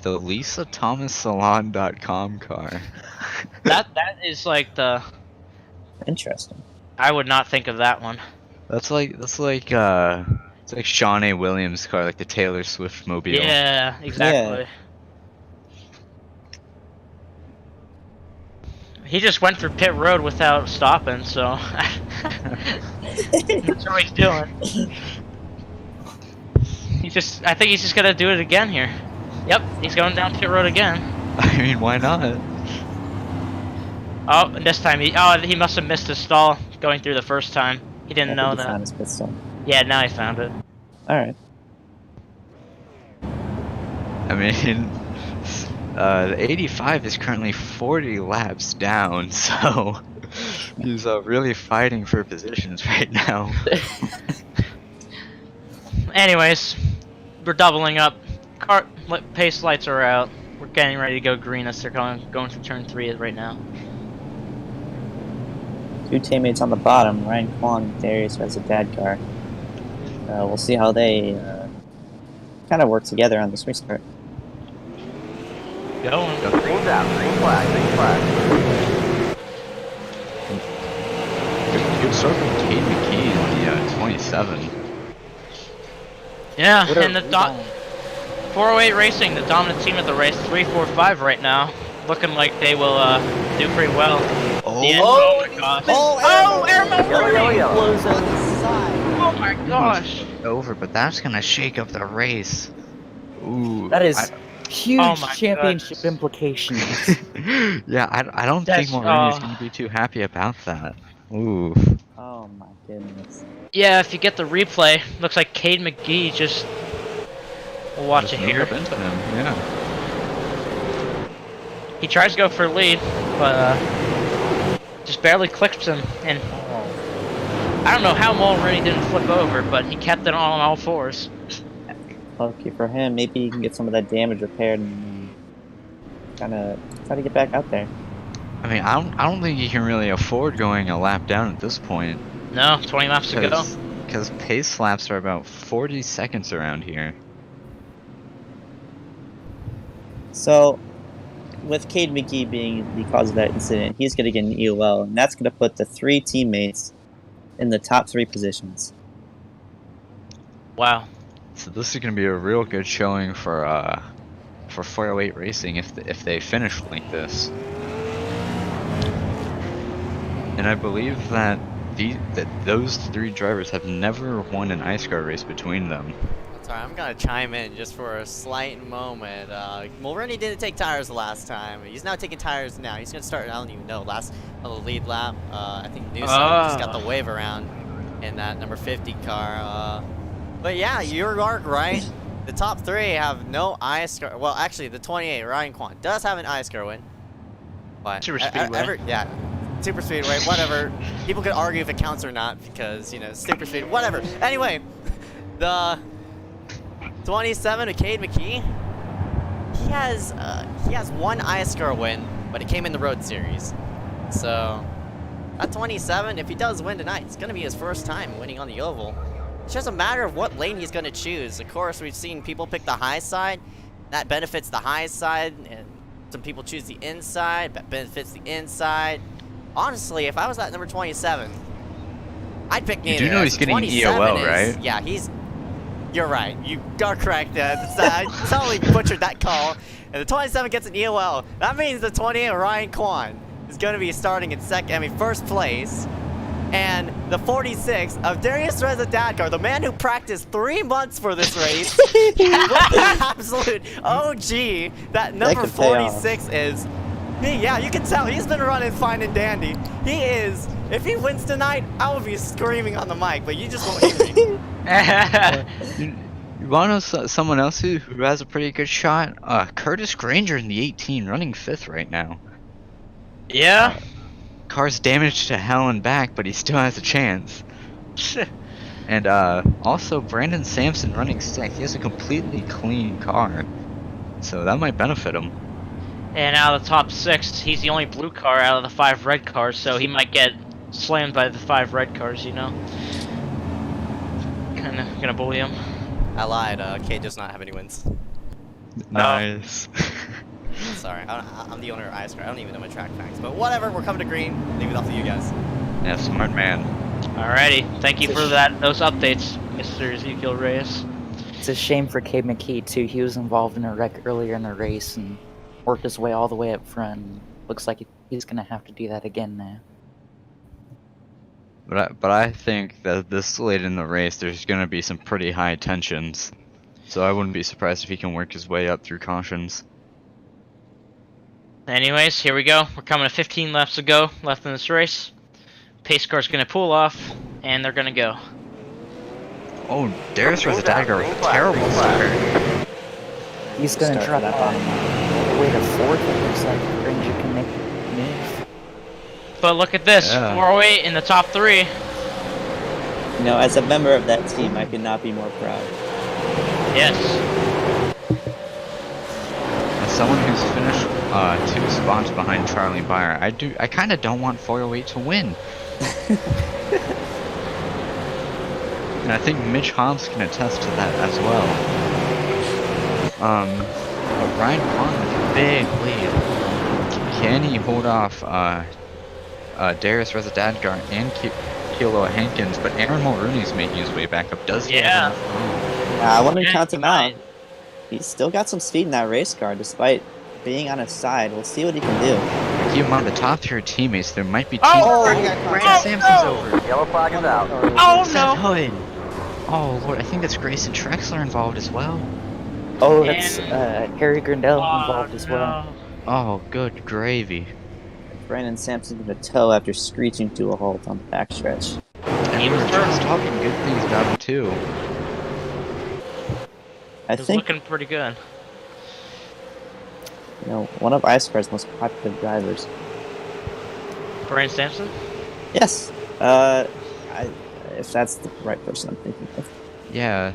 The LisaThomasSalon.com car. That is like the. Interesting. I would not think of that one. It's like Sean A. Williams' car, like the Taylor Swift mobile. Yeah, exactly. Yeah. He just went through pit road without stopping, so that's what he's doing. I think he's just gonna do it again here. Yep, he's going down pit road again. I mean, why not? Oh, and this time he must have missed his stall going through the first time. He didn't know that. Found his pit stop. Yeah, now he found it. All right. I mean, the 85 is currently 40 laps down, so he's really fighting for positions right now. Anyways, we're doubling up. Pace lights are out. We're getting ready to go green as they're going through turn 3 right now. Two teammates on the bottom, Ryan Kwan and Darius has a dad car. We'll see how they kind of work together on this restart. Going. Green's out. Green flag. Green flag. Good start from Cade McKee on the 27. Yeah, What a and the 408 Racing, the dominant team at the race, 3-4-5 right now, looking like they will do pretty well. Oh, Oh my gosh! Oh, Yellow, yellow. Blows on the side. Oh my gosh! over, but that's gonna shake up the race. Ooh, That is huge Oh my championship goodness. implications. yeah, I don't That's- think Mulroney's gonna be too happy about that. Ooh. Oh my goodness. Yeah, if you get the replay, looks like Cade McGee just. We'll watch it Just moved here. up into him, yeah. He tries to go for a lead, but just barely clips him, and I don't know how Mulroney didn't flip over, but he kept it on all fours. Lucky for him, maybe he can get some of that damage repaired and kind of try to get back out there. I mean, I don't think you can really afford going a lap down at this point. No, 20 laps to go. Because pace laps are about 40 seconds around here. So, with Cade McGee being the cause of that incident, he's going to get an EOL, and that's going to put the 3 teammates in the top 3 positions. Wow. So this is going to be a real good showing for 408 Racing if they finish like this. And I believe that those 3 drivers have never won an iSCAR race between them. Sorry, I'm gonna chime in just for a slight moment. Mulroney didn't take tires the last time. He's now taking tires now. He's gonna start, I don't even know, on the lead lap. I think Newsom just got the wave around in that number 50 car. But yeah, you're right. The top 3 have no iSCAR. Well, actually, the 28, Ryan Kwan, does have an iSCAR win. But Super Speedway. yeah, Super Speedway, whatever. People could argue if it counts or not because, you know, Super Speed, whatever. Anyway, the 27 of Cade McKee, he has one iSCAR win, but it came in the Road Series. So at 27, if he does win tonight, it's gonna be his first time winning on the oval. It's just a matter of what lane he's gonna choose. Of course, we've seen people pick the high side. That benefits the high side, and some people choose the inside. That benefits the inside. Honestly, if I was at number 27, I'd pick neither. You do know he's getting 27 EOL, is- right? Yeah, you're right. You are correct. I totally butchered that call. And the 27 gets an EOL. That means the 28 Ryan Kwan is going to be starting in first place. And the 46 of Darius Reza Dadkar, the man who practiced 3 months for this race, with the absolute OG, that number could pay off. 46 is. Yeah, you can tell he's been running fine and dandy. He is. If he wins tonight, I will be screaming on the mic, but you just won't hear me. You want to know someone else who has a pretty good shot? Curtis Granger in the 18, running 5th right now. Yeah. Car's damaged to hell and back, but he still has a chance. And also Brandon Sampson running sixth. He has a completely clean car, so that might benefit him. And out of the top 6, he's the only blue car out of the 5 red cars, so he might get slammed by the 5 red cars, you know? Kinda gonna bully him. I lied. K does not have any wins. Nice. Sorry, I'm the owner of iSCAR. I don't even know my track facts. But whatever, we're coming to green. Leave it up to you guys. Yeah, smart man. Alrighty, thank you for those updates, Mr. Ezeckiel Reyes. It's a shame for Cade McKee too. He was involved in a wreck earlier in the race and worked his way all the way up front. Looks like he's gonna have to do that again now. But I think that this late in the race, there's gonna be some pretty high tensions. So I wouldn't be surprised if he can work his way up through cautions. Anyways, here we go. We're coming to 15 laps to go left in this race. Pace car's gonna pull off, and they're gonna go. Oh, Darius Residagger with a terrible start. He's gonna Start drop that all the way to fourth. It looks like Ranger can make a move. But look at this, Yeah. 408 in the top 3. You know, as a member of that team, I could not be more proud. Yes. As someone who's finished 2 spots behind Charlie Byer, I kind of don't want 408 to win. And I think Mitch Hobbs can attest to that as well. But Ryan Kwan with a big lead. Can he hold off Darius Residadgar and Kilo Hankins? But Aaron Mulrooney's making his way back up. Does he Yeah. have enough room? I wouldn't Yeah, count him he out. might. He's still got some speed in that race car, despite being on his side. We'll see what he can do. Keep in mind the top tier teammates. There might be team. Oh! Brandon Sampson's over. Yellow flag is out. Oh no! Hood. Oh lord, I think that's Grayson Trexler involved as well. Oh, that's And- Harry Grindel Oh, involved as well. no. Oh, good gravy. Brandon Sampson with a toe after screeching to a halt on the backstretch. And He we were was just hurt. talking good things about him too. I He's think, looking pretty good. you know, one of iSCAR's most popular drivers. Brandon Sampson? Yes. If that's the right person I'm thinking of. Yeah.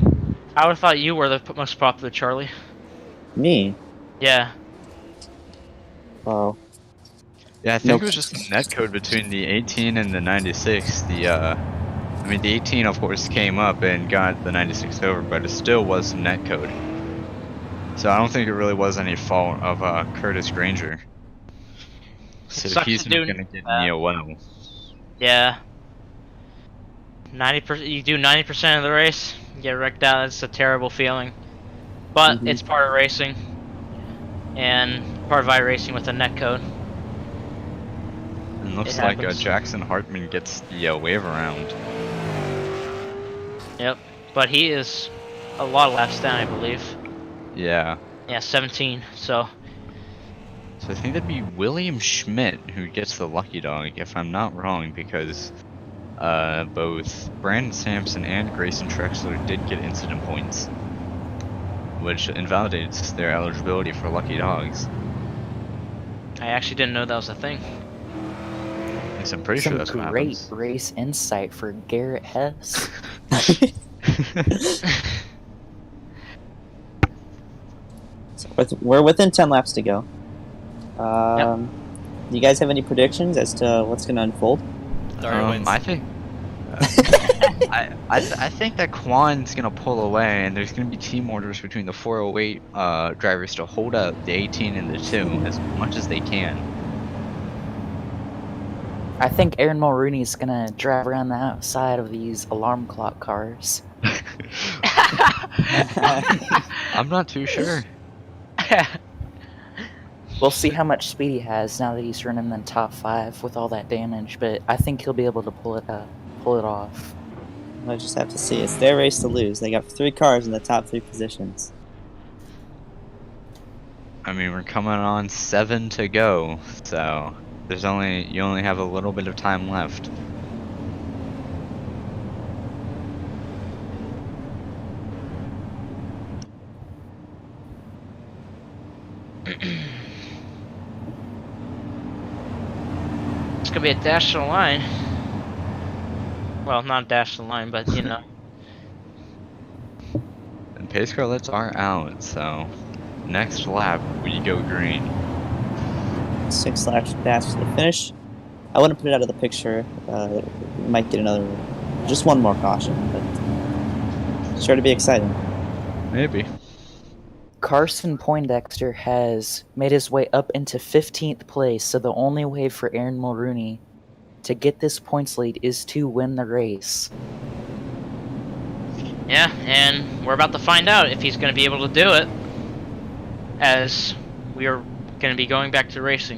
I would have thought you were the most popular, Charlie. Me? Yeah. Well, Yeah, I think Nope. it was just a netcode between the 18 and the 96. I mean, the 18 of course came up and got the 96 over, but it still was some netcode. So I don't think it really was any fault of Curtis Granger. So sucks he's to not do gonna get that. Neo well. Yeah. 90%. You do 90% of the race, you get wrecked out. It's a terrible feeling, but Mhm. it's part of racing, and part of iRacing with the netcode. And looks It like happens. Jackson Hartman gets the wave around. Yep. But he is a lot of laps down, I believe. Yeah. Yeah, 17. So So I think that'd be William Schmidt who gets the lucky dog, if I'm not wrong, because both Brandon Sampson and Grayson Trexler did get incident points, which invalidates their eligibility for lucky dogs. I actually didn't know that was a thing. Yes, I'm pretty sure Some that's what great happens. race insight for Garrett Hess. so we're within 10 laps to go. Do you guys have any predictions as to what's going to unfold? Dari wins. I think. I think that Kwan's gonna pull away, and there's gonna be team orders between the 408 drivers to hold up the 18 and the 2 as much as they can. I think Aaron Mulrooney is gonna drive around the outside of these alarm clock cars. I'm not too sure. We'll see how much speed he has now that he's running in the top 5 with all that damage, but I think he'll be able to pull it off. We'll just have to see. It's their race to lose. They got 3 cars in the top 3 positions. I mean, we're coming on 7 to go, so you only have a little bit of time left. It's gonna be a dash to the line. Well, not a dash to the line, but you know, pace car lights are out, so next lap we go green. 6 laps past the finish. I wouldn't put it out of the picture. We might get just one more caution, but sure to be exciting. Maybe. Carson Poindexter has made his way up into 15th place, so the only way for Aaron Mulrooney to get this points lead is to win the race. Yeah, and we're about to find out if he's going to be able to do it, as we are going to be going back to racing.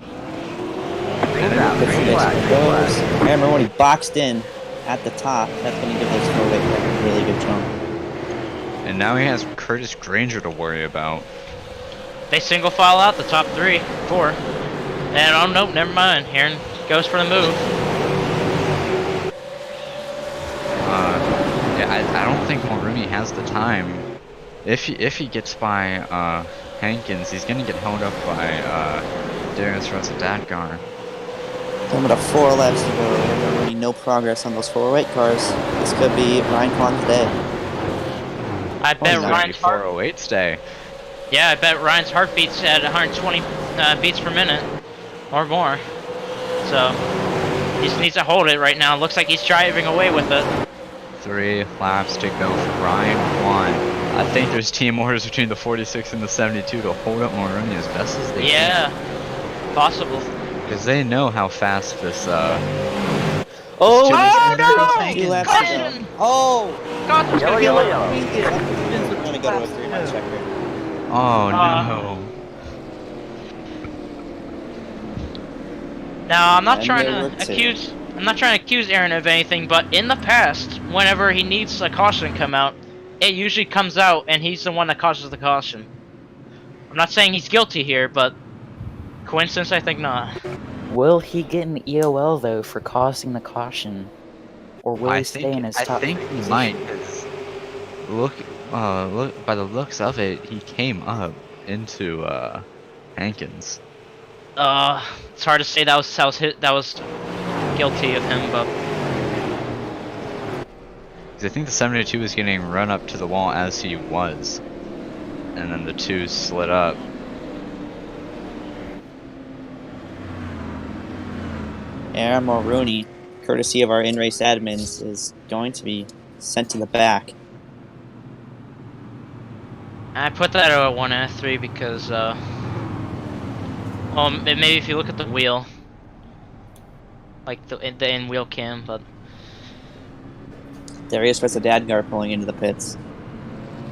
Green out, green flag, green flag. Remember when he boxed in at the top, that's going to give those 4 weight a really good jump. And now he has Curtis Granger to worry about. They single file out the top 3, 4. And oh nope, never mind. Aaron goes for the move. Yeah, I don't think Mulrooney has the time. If he gets by Hankins, he's gonna get held up by Darius Russell-Dadgar. Coming to 4 laps to go. Already no progress on those 4 weight cars. This could be Ryan Kwan's day. I bet Ryan's heart. 408 stay. Yeah, I bet Ryan's heartbeat's at 120 beats per minute or more. So he just needs to hold it right now. Looks like he's driving away with it. 3 laps to go for Ryan Kwan. I think there's team orders between the 46 and the 72 to hold up Mulrooney as best as they can. Yeah, possible. Because they know how fast this Oh, no! 2 laps to go. Oh! Carson's Yellow, gonna yellow, get yellow. I'm going to go to a 3-man checker. Oh no. Now, I'm not And trying they were to too. accuse Aaron of anything, but in the past, whenever he needs a caution to come out, it usually comes out, and he's the one that causes the caution. I'm not saying he's guilty here, but coincidence? I think not. Will he get an EOL though for causing the caution, or will he stay in his top I think he position? might. 'Cause look, by the looks of it, he came up into Hankins. It's hard to say that was guilty of him, but 'Cause I think the 72 was getting run up to the wall as he was, and then the 2 slid up. Aaron Mulrooney, courtesy of our in-race admins, is going to be sent to the back. I put that at a 1 and a 3 because, well, maybe if you look at the wheel, like the in-wheel cam, but Darius Russell-Dadgar pulling into the pits.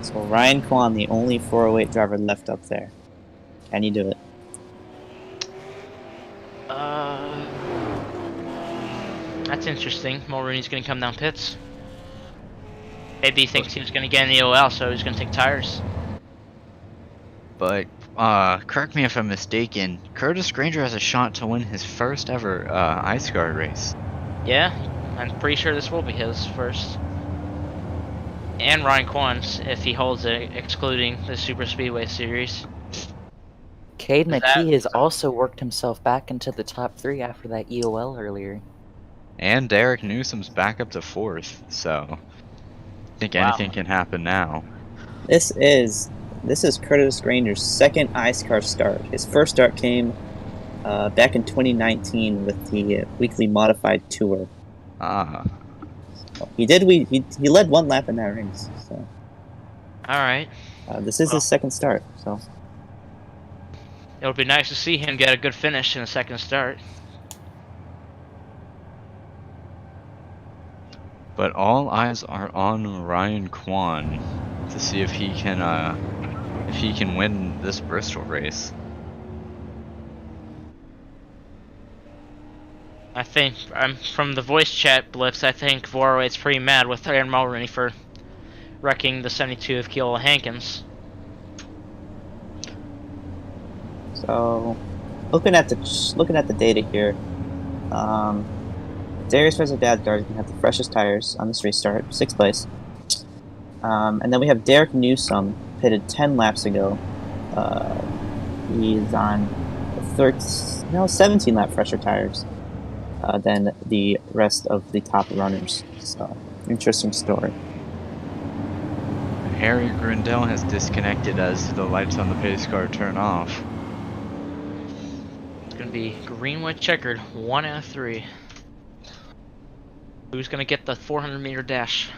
So Ryan Kwan, the only 408 driver left up there. Can you do it? That's interesting. Mulrooney's gonna come down pits. Maybe he thinks he was gonna get an EOL, so he's gonna take tires. But correct me if I'm mistaken, Curtis Granger has a shot to win his first ever iSCAR race. Yeah, I'm pretty sure this will be his first. And Ryan Kwan's, if he holds it, excluding the Super Speedway Series. Cade That- McKee has also worked himself back into the top 3 after that EOL earlier. And Derek Newsom's back up to 4th, so I think Wow. anything can happen now. This is Curtis Granger's second iSCAR start. His first start came back in 2019 with the weekly modified tour. Ah, He led 1 lap in that race. So Alright. this is his second start. So It'll be nice to see him get a good finish in the second start. but all eyes are on Ryan Kwan to see if he can win this Bristol race. I think, from the voice chat blips, I think Voroway's pretty mad with Aaron Mulrooney for wrecking the 72 of Keola Hankins. So, looking at the data here, Darius Russell-Dadgar can have the freshest tires on this restart, 6th place. And then we have Derek Newsom, pitted 10 laps ago. He's on 17 lap fresher tires than the rest of the top runners. So, interesting story. Harry Grindel has disconnected as the lights on the pace car turn off. It's gonna be green, white, checkered. 1 out of 3. Who's gonna get the 400-meter dash?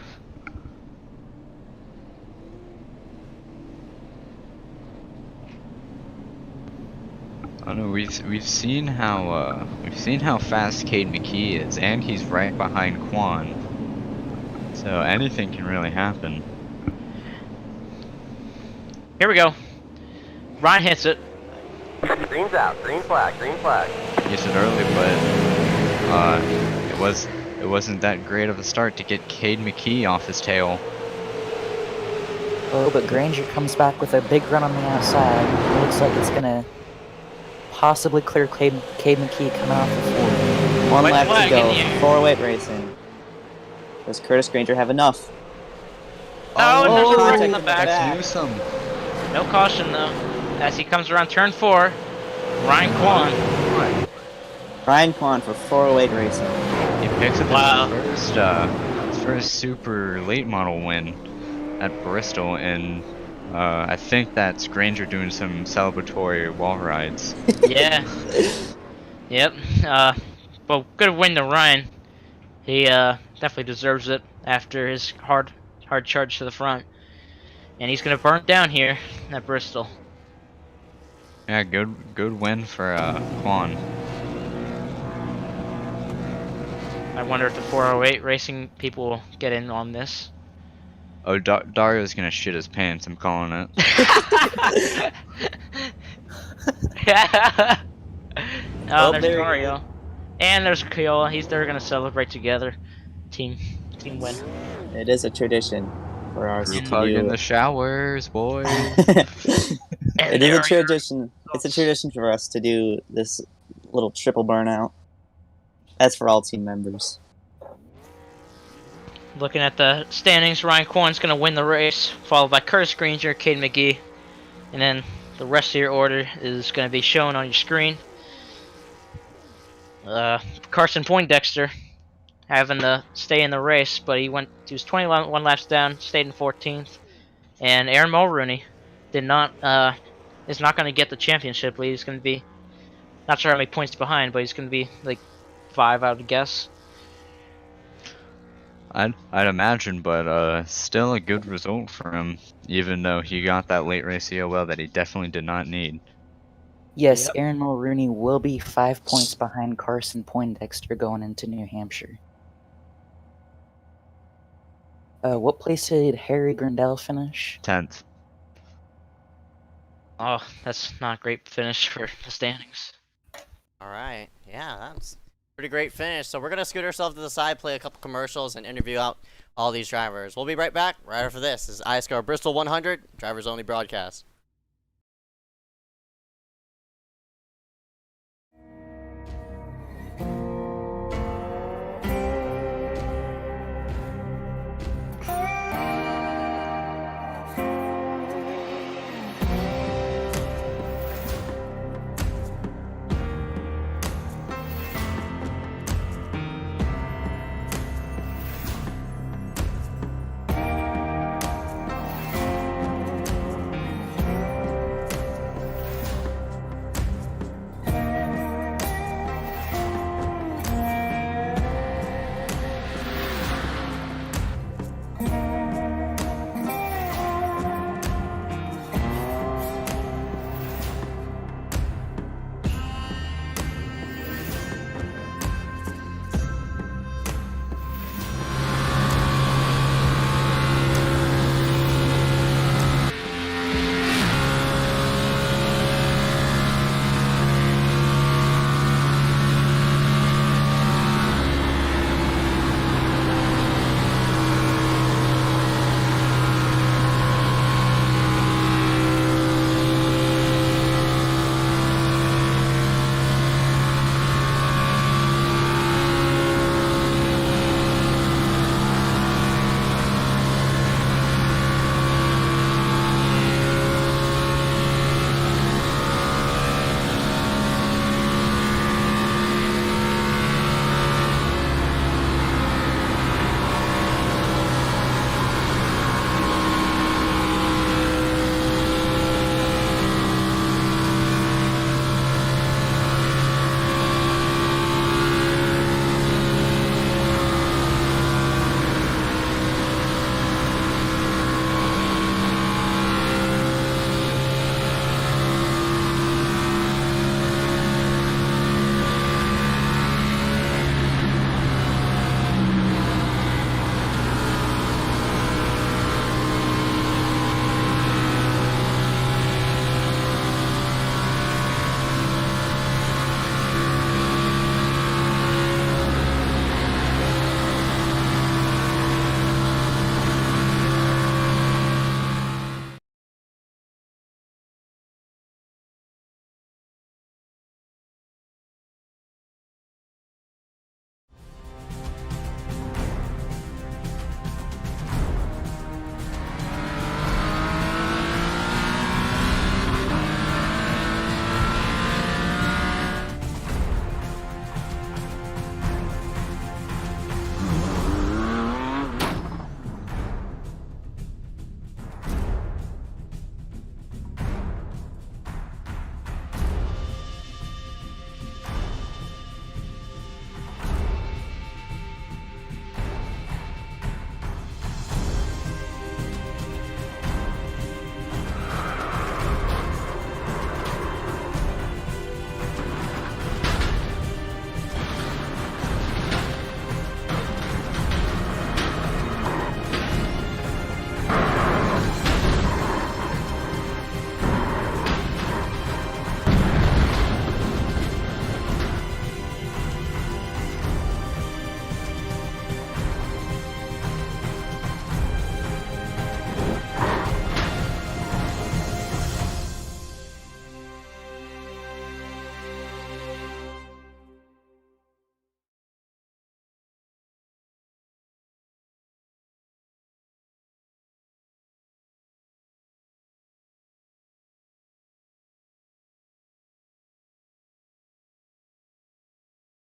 I know we've seen how fast Cade McKee is, and he's right behind Quan. So anything can really happen. Here we go. Ryan hits it. Green's out. Green flag. Green flag. Used it early, but it wasn't that great of a start to get Cade McKee off his tail. Oh, but Granger comes back with a big run on the outside. It looks like it's gonna possibly clear Cade McKee coming off the floor. One White lap to flag go. in the air. 408 racing. Does Curtis Granger have enough? Oh, and there's a wreck in the contact back. Newsome. No caution though. As he comes around turn 4, Ryan Kwan. Ryan Kwan for 408 racing. He picks up Wow. his first super late model win at Bristol, and I think that's Granger doing some celebratory wall rides. Yeah. Yep. Well, good win to Ryan. He definitely deserves it after his hard charge to the front. And he's gonna burn down here at Bristol. Yeah, good win for Quan. I wonder if the 408 racing people will get in on this. Oh, Dario's gonna shit his pants. I'm calling it. Oh, there's there he Mario. And there's Kyola. They're gonna celebrate together. Team win. It is a tradition for ours Group to hug in do. the showers, boys. It is a tradition. It's a tradition for us to do this little triple burnout. That's for all team members. Looking at the standings, Ryan Kwan's gonna win the race, followed by Curtis Granger, Cade McGee, and then the rest of your order is gonna be shown on your screen. Carson Poindexter having to stay in the race, but he was 21 laps down, stayed in 14th, and Aaron Mulrooney is not gonna get the championship lead. He's gonna be not sure how many points behind, but he's gonna be like 5, I would guess. I'd imagine, but still a good result for him, even though he got that late race EOL that he definitely did not need. Yes, Yep. Aaron Mulrooney will be 5 points behind Carson Poindexter going into New Hampshire. What place did Harry Grindel finish? 10th. Oh, that's not a great finish for the standings. All right. Yeah, that's pretty great finish. So we're going to scoot ourselves to the side, play a couple commercials, and interview out all these drivers. We'll be right back right after this. This is iSCAR Bristol 100, drivers only broadcast.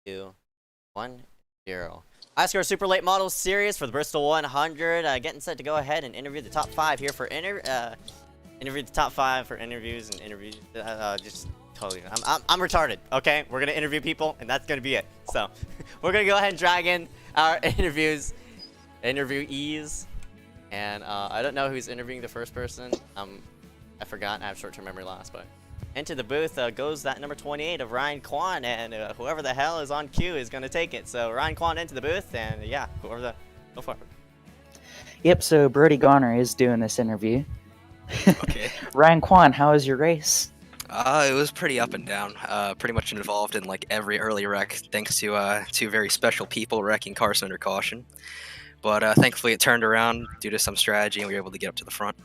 2, 1, 0. iSCAR Super Late Model Series for the Bristol 100. Getting set to go ahead and interview the top 5 here for interview the top 5 for interviews and interviews. Just totally, I'm retarded. Okay, we're gonna interview people, and that's gonna be it. So we're gonna go ahead and drag in our interviewees, and I don't know who's interviewing the first person. I forgot. I have short-term memory loss, but. Into the booth goes that number 28 of Ryan Kwan, and whoever the hell is on cue is going to take it. So Ryan Kwan into the booth, and yeah, go for it. Yep, so Brody Garner is doing this interview. Okay. Ryan Kwan, how was your race? It was pretty up and down. Pretty much involved in like every early wreck, thanks to two very special people wrecking cars under caution. But thankfully it turned around due to some strategy, and we were able to get up to the front.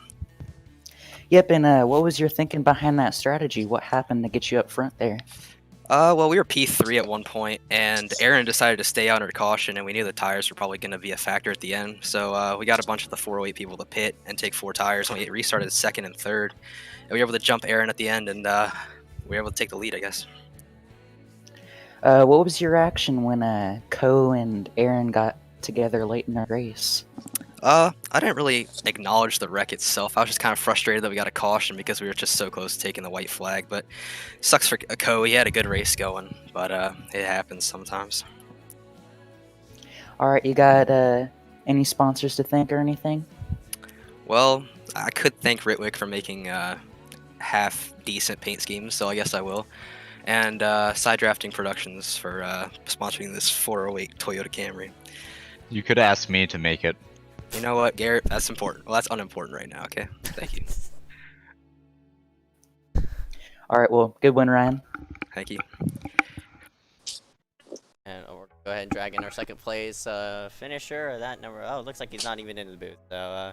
Yep, and what was your thinking behind that strategy? What happened to get you up front there? Well, we were P3 at one point, and Aaron decided to stay out under caution, and we knew the tires were probably going to be a factor at the end. So we got a bunch of the 408 people to pit and take 4 tires, and we restarted second and third. And we were able to jump Aaron at the end, and we were able to take the lead, I guess. What was your reaction when Co and Aaron got together late in the race? I didn't really acknowledge the wreck itself. I was just kind of frustrated that we got a caution because we were just so close to taking the white flag. But sucks for Co. He had a good race going, but it happens sometimes. Alright, you got any sponsors to thank or anything? Well, I could thank Ritwick for making half-decent paint schemes, so I guess I will. And Side Drafting Productions for sponsoring this 408 Toyota Camry. You could ask me to make it. You know what, Garrett? That's important. Well, that's unimportant right now, okay? Thank you. Alright, well, good win, Ryan. Thank you. And we'll go ahead and drag in our second place finisher. That number. Oh, it looks like he's not even in the booth. So,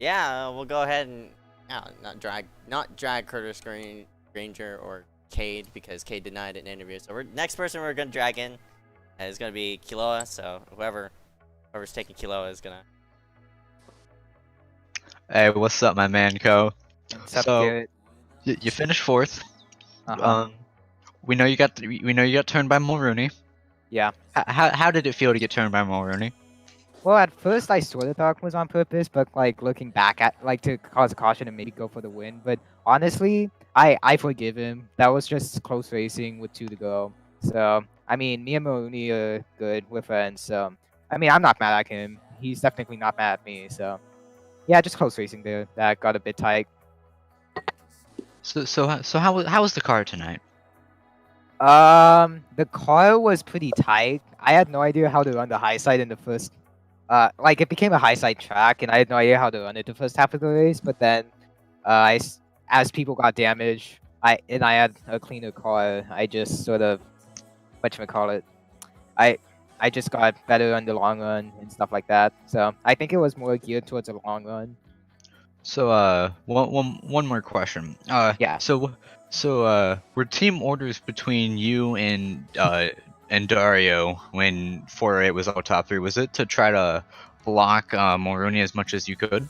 yeah, we'll go ahead and not drag Curtis Granger or Cade because Cade denied an interview. So next person we're gonna drag in is gonna be Kiloa. So whoever's taking Kiloa is gonna. Hey, what's up, my man, Co? What's up, So, Garrett? You finished 4th. Uh-huh. We know you got turned by Mulrooney. Yeah. How did it feel to get turned by Mulrooney? Well, at first I sort of thought it was on purpose, but like looking back at to cause a caution and maybe go for the win. But honestly, I forgive him. That was just close racing with 2 to go. So I mean, me and Mulrooney are good. We're friends. So I mean, I'm not mad at him. He's definitely not mad at me. So yeah, just close racing there. That got a bit tight. So how was the car tonight? The car was pretty tight. I had no idea how to run the high side in the first. Like it became a high side track, and I had no idea how to run it the first half of the race. But then, as people got damaged, I had a cleaner car. I just sort of, whatchamacallit, I just got better on the long run and stuff like that. So I think it was more geared towards the long run. So one more question. Yeah. So were team orders between you and Dario when 408 was all top 3? Was it to try to block Mulrooney as much as you could?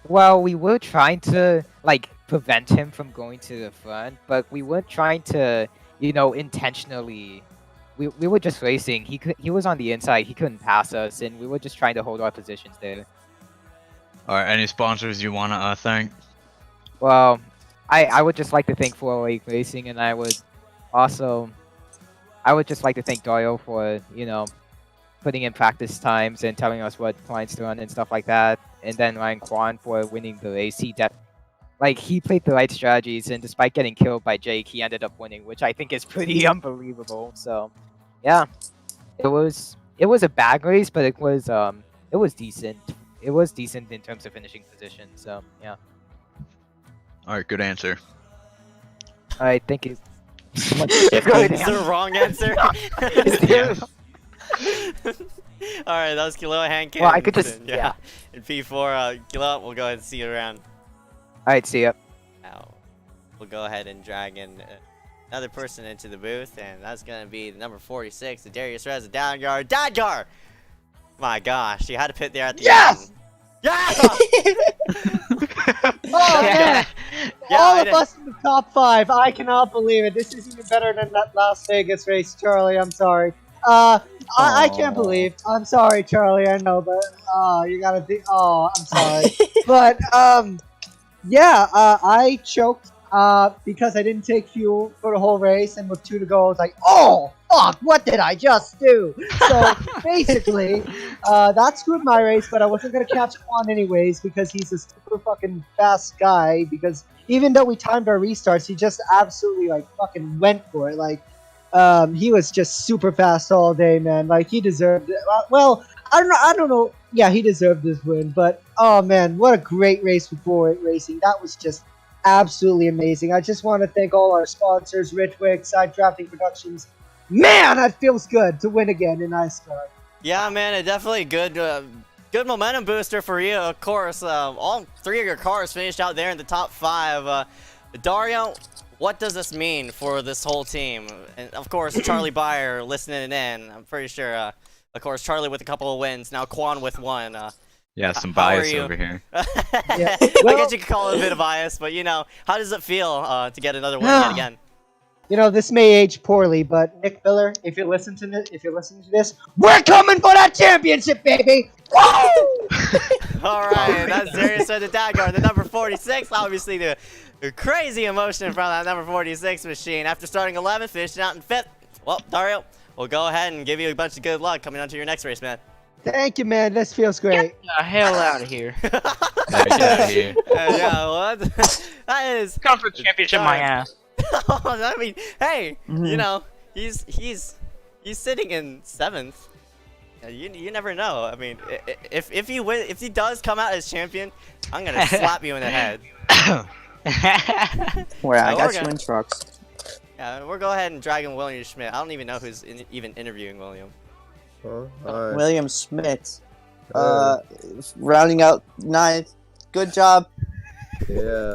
Well, we were trying to like prevent him from going to the front, but we weren't trying to, intentionally. We were just racing. He was on the inside. He couldn't pass us, and we were just trying to hold our positions there. Alright, any sponsors you wanna thank? Well, I would just like to thank 408 Racing, and I would just like to thank Dario for, putting in practice times and telling us what lines to run and stuff like that. And then Ryan Kwan for winning the race. He played the right strategies, and despite getting killed by Jake, he ended up winning, which I think is pretty unbelievable. So, yeah, it was a bad race, but it was decent. It was decent in terms of finishing position. So, yeah. Alright, good answer. All right, thank you. Is the wrong answer? Yeah. Alright, that was Kiloa Hankin. Well, I could just yeah. In P4, Kiloa, we'll go ahead and see you around. All right, see ya. Now, we'll go ahead and drag in another person into the booth, and that's gonna be the number 46, the Darius Rez, the Dadgar. My gosh, you had to pit there at the end. Yeah! Oh man! Yeah, All I of did. us in the top 5. I cannot believe it. This is even better than that Las Vegas race, Charlie. I'm sorry. I can't believe. I'm sorry, Charlie. I know, but you gotta be. Oh, I'm sorry. But yeah, I choked because I didn't take fuel for the whole race, and with 2 to go, I was like, oh fuck, what did I just do? So basically, that screwed my race, but I wasn't gonna catch Quan anyways because he's a super fucking fast guy. Because even though we timed our restarts, he just absolutely like fucking went for it. Like, he was just super fast all day, man. Like he deserved it. Well, I don't know. Yeah, he deserved this win, but oh man, what a great race with 4-8 Racing. That was just absolutely amazing. I just want to thank all our sponsors, Ritwick, Side Drafting Productions. Man, that feels good to win again in iSCAR. Yeah, man, it definitely good momentum booster for you. Of course, all 3 of your cars finished out there in the top 5. Dario, what does this mean for this whole team? And of course, Charlie Byer listening in. I'm pretty sure. Of course, Charlie with a couple of wins. Now Quan with 1. Yeah, some how are bias you? over here. Yeah. I guess you could call it a bit of bias, but you know, how does it feel to get another win yet again? You know, this may age poorly, but Nick Miller, if you're listening to this, we're coming for that championship, baby! Woo! All right, that's Darius with the dagger, the number 46. Obviously, the crazy emotion from that number 46 machine. After starting 11th, finishing out in 5th. Well, Dario, we'll go ahead and give you a bunch of good luck coming on to your next race, man. Thank you, man. This feels great. Get the hell out of here. Get out of here. Yeah, well, that is Conference championship my ass. I mean, hey, Mm-hmm. you know, he's sitting in 7th. You never know. I mean, if he win, if he does come out as champion, I'm gonna slap you in the head. Where I we're got you gonna- in trucks. Yeah, we'll go ahead and drag in William Schmidt. I don't even know who's even interviewing William. Alright. William Schmidt. Rounding out 9th. Good job. Yeah.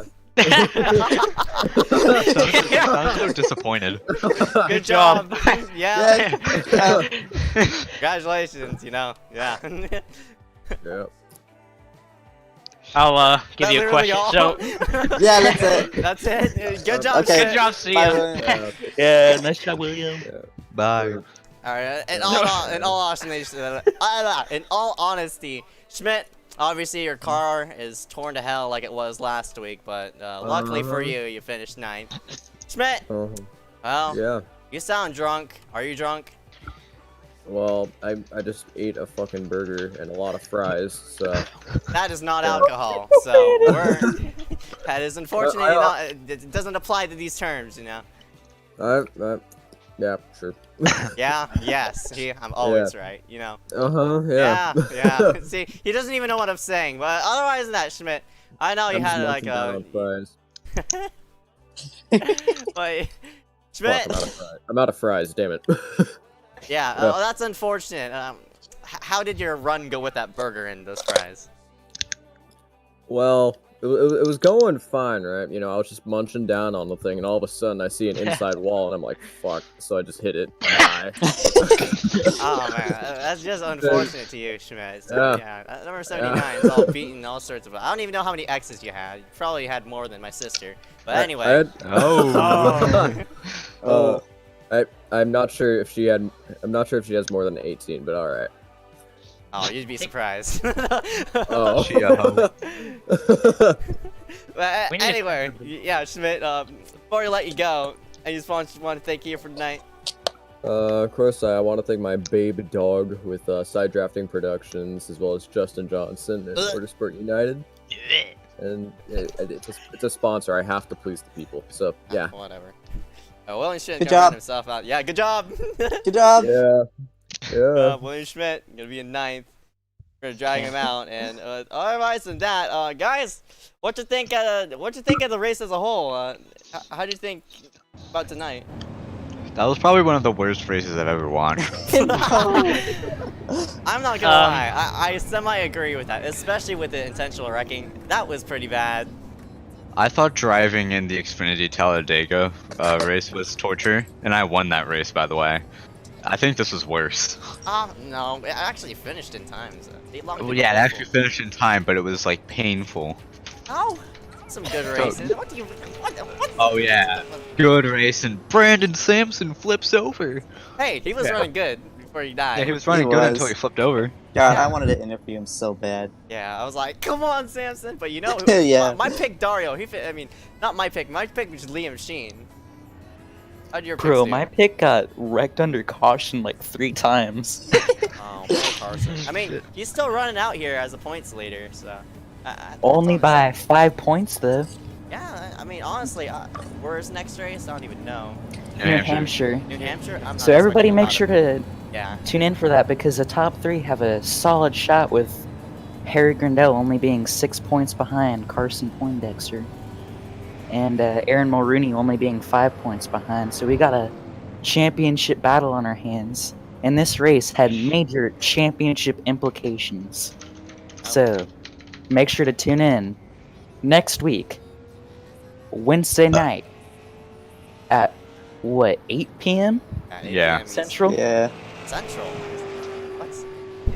I'm so disappointed. Good job. Yeah. Yeah. Congratulations. You know. Yeah. Yep. I'll give That's you a literally question. all. So, Yeah, that's it. That's it. Good job. Okay. good job, see Bye, ya. William. Yeah. Yeah, nice job, William. Bye. All right. In all honesty, Schmidt. Obviously, your car is torn to hell like it was last week, but luckily for you, you finished 9th. Schmidt. Well, Yeah. you sound drunk. Are you drunk? Well, I just ate a fucking burger and a lot of fries, so. That is not alcohol, so that is unfortunately not. It doesn't apply to these terms, you know. Yeah, sure. Yeah. Yes. See, I'm always right. You know. Yeah. Yeah. See, he doesn't even know what I'm saying. But otherwise than that, Schmidt, I know you I'm had just like munching down on fries. but Fuck, Schmidt. I'm out of fries, damn it. Yeah. Yeah. Well, that's unfortunate. How did your run go with that burger and those fries? Well, it was going fine, right? You know, I was just munching down on the thing, and all of a sudden I see an inside wall, and I'm like, fuck. So I just hit it. Bye. Oh man, that's just unfortunate to you, Schmidt. Yeah. Yeah, number 79 is all beaten, all sorts of. I don't even know how many X's you had. You probably had more than my sister. But anyway. I had, Oh. I'm not sure if she had. I'm not sure if she has more than 18, but all right. Oh, you'd be surprised. Oh. She a hoe. But We need to- anyway, yeah, Schmidt. Before we let you go, I just want to thank you for tonight. Of course, I want to thank my babe dog with Side Drafting Productions, as well as Justin Johnson and Motorsport United. And it's a sponsor. I have to please the people. So yeah. Whatever. William Schmidt Good gonna run job. himself out. Yeah, good job. Good job. Yeah. Yeah. William Schmidt gonna be in 9th. We're gonna drag him out, and otherwise than that, guys, what you think of the race as a whole? How do you think about tonight? That was probably one of the worst races I've ever watched. I'm not gonna lie, I semi-agree with that, especially with the intentional wrecking. That was pretty bad. I thought driving in the Xfinity Talladega race was torture, and I won that race, by the way. I think this was worse. No, it actually finished in time. So Well, yeah, it actually finished in time, but it was like painful. Oh, some good races. What do you? What? Oh yeah, good racing. Brandon Sampson flips over. Hey, he was running good before he died. Yeah, he was running good until he flipped over. God, I wanted to interview him so bad. Yeah, I was like, come on, Samson. But you know, Yeah. my pick Dario. I mean, not my pick. My pick was Liam Sheen. How'd your Bro, picks do? my pick got wrecked under caution like 3 times. Oh, poor Carson. I mean, he's still running out here as a points leader, so. Only by 5 points though. Yeah, I mean, honestly, where's next race? I don't even know. New Hampshire. New Hampshire? I'm not So everybody expecting a make lot sure of- to Yeah. tune in for that because the top 3 have a solid shot with Harry Grindell only being 6 points behind Carson Poindexter. And Aaron Mulrooney only being 5 points behind. So we got a championship battle on our hands. And this race had major championship implications. So make sure to tune in next week, Wednesday night at what, 8 p.m. At 8 Yeah. p.m. Central? Yeah. Central? What?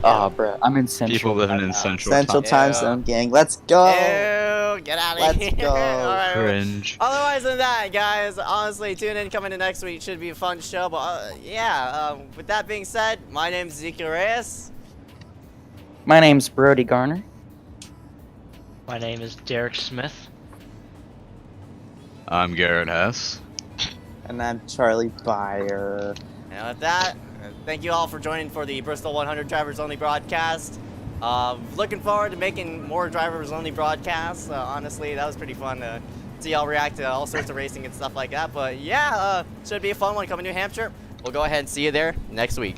Oh, bro, I'm in Central. People living right in now. Central time Yeah. zone, gang. Let's go. Ew, get out of Let's here. go. Alright, Cringe. otherwise than that, guys, honestly, tune in coming to next week. Should be a fun show. But with that being said, my name's Ezeckiel Reyes. My name's Brody Garner. My name is Derek Smith. I'm Garrett Hess. And I'm Charlie Byer. And with that, thank you all for joining for the Bristol 100 Drivers Only broadcast. Looking forward to making more Drivers Only broadcasts. Honestly, that was pretty fun to see y'all react to all sorts of racing and stuff like that. But yeah, should be a fun one coming to New Hampshire. We'll go ahead and see you there next week.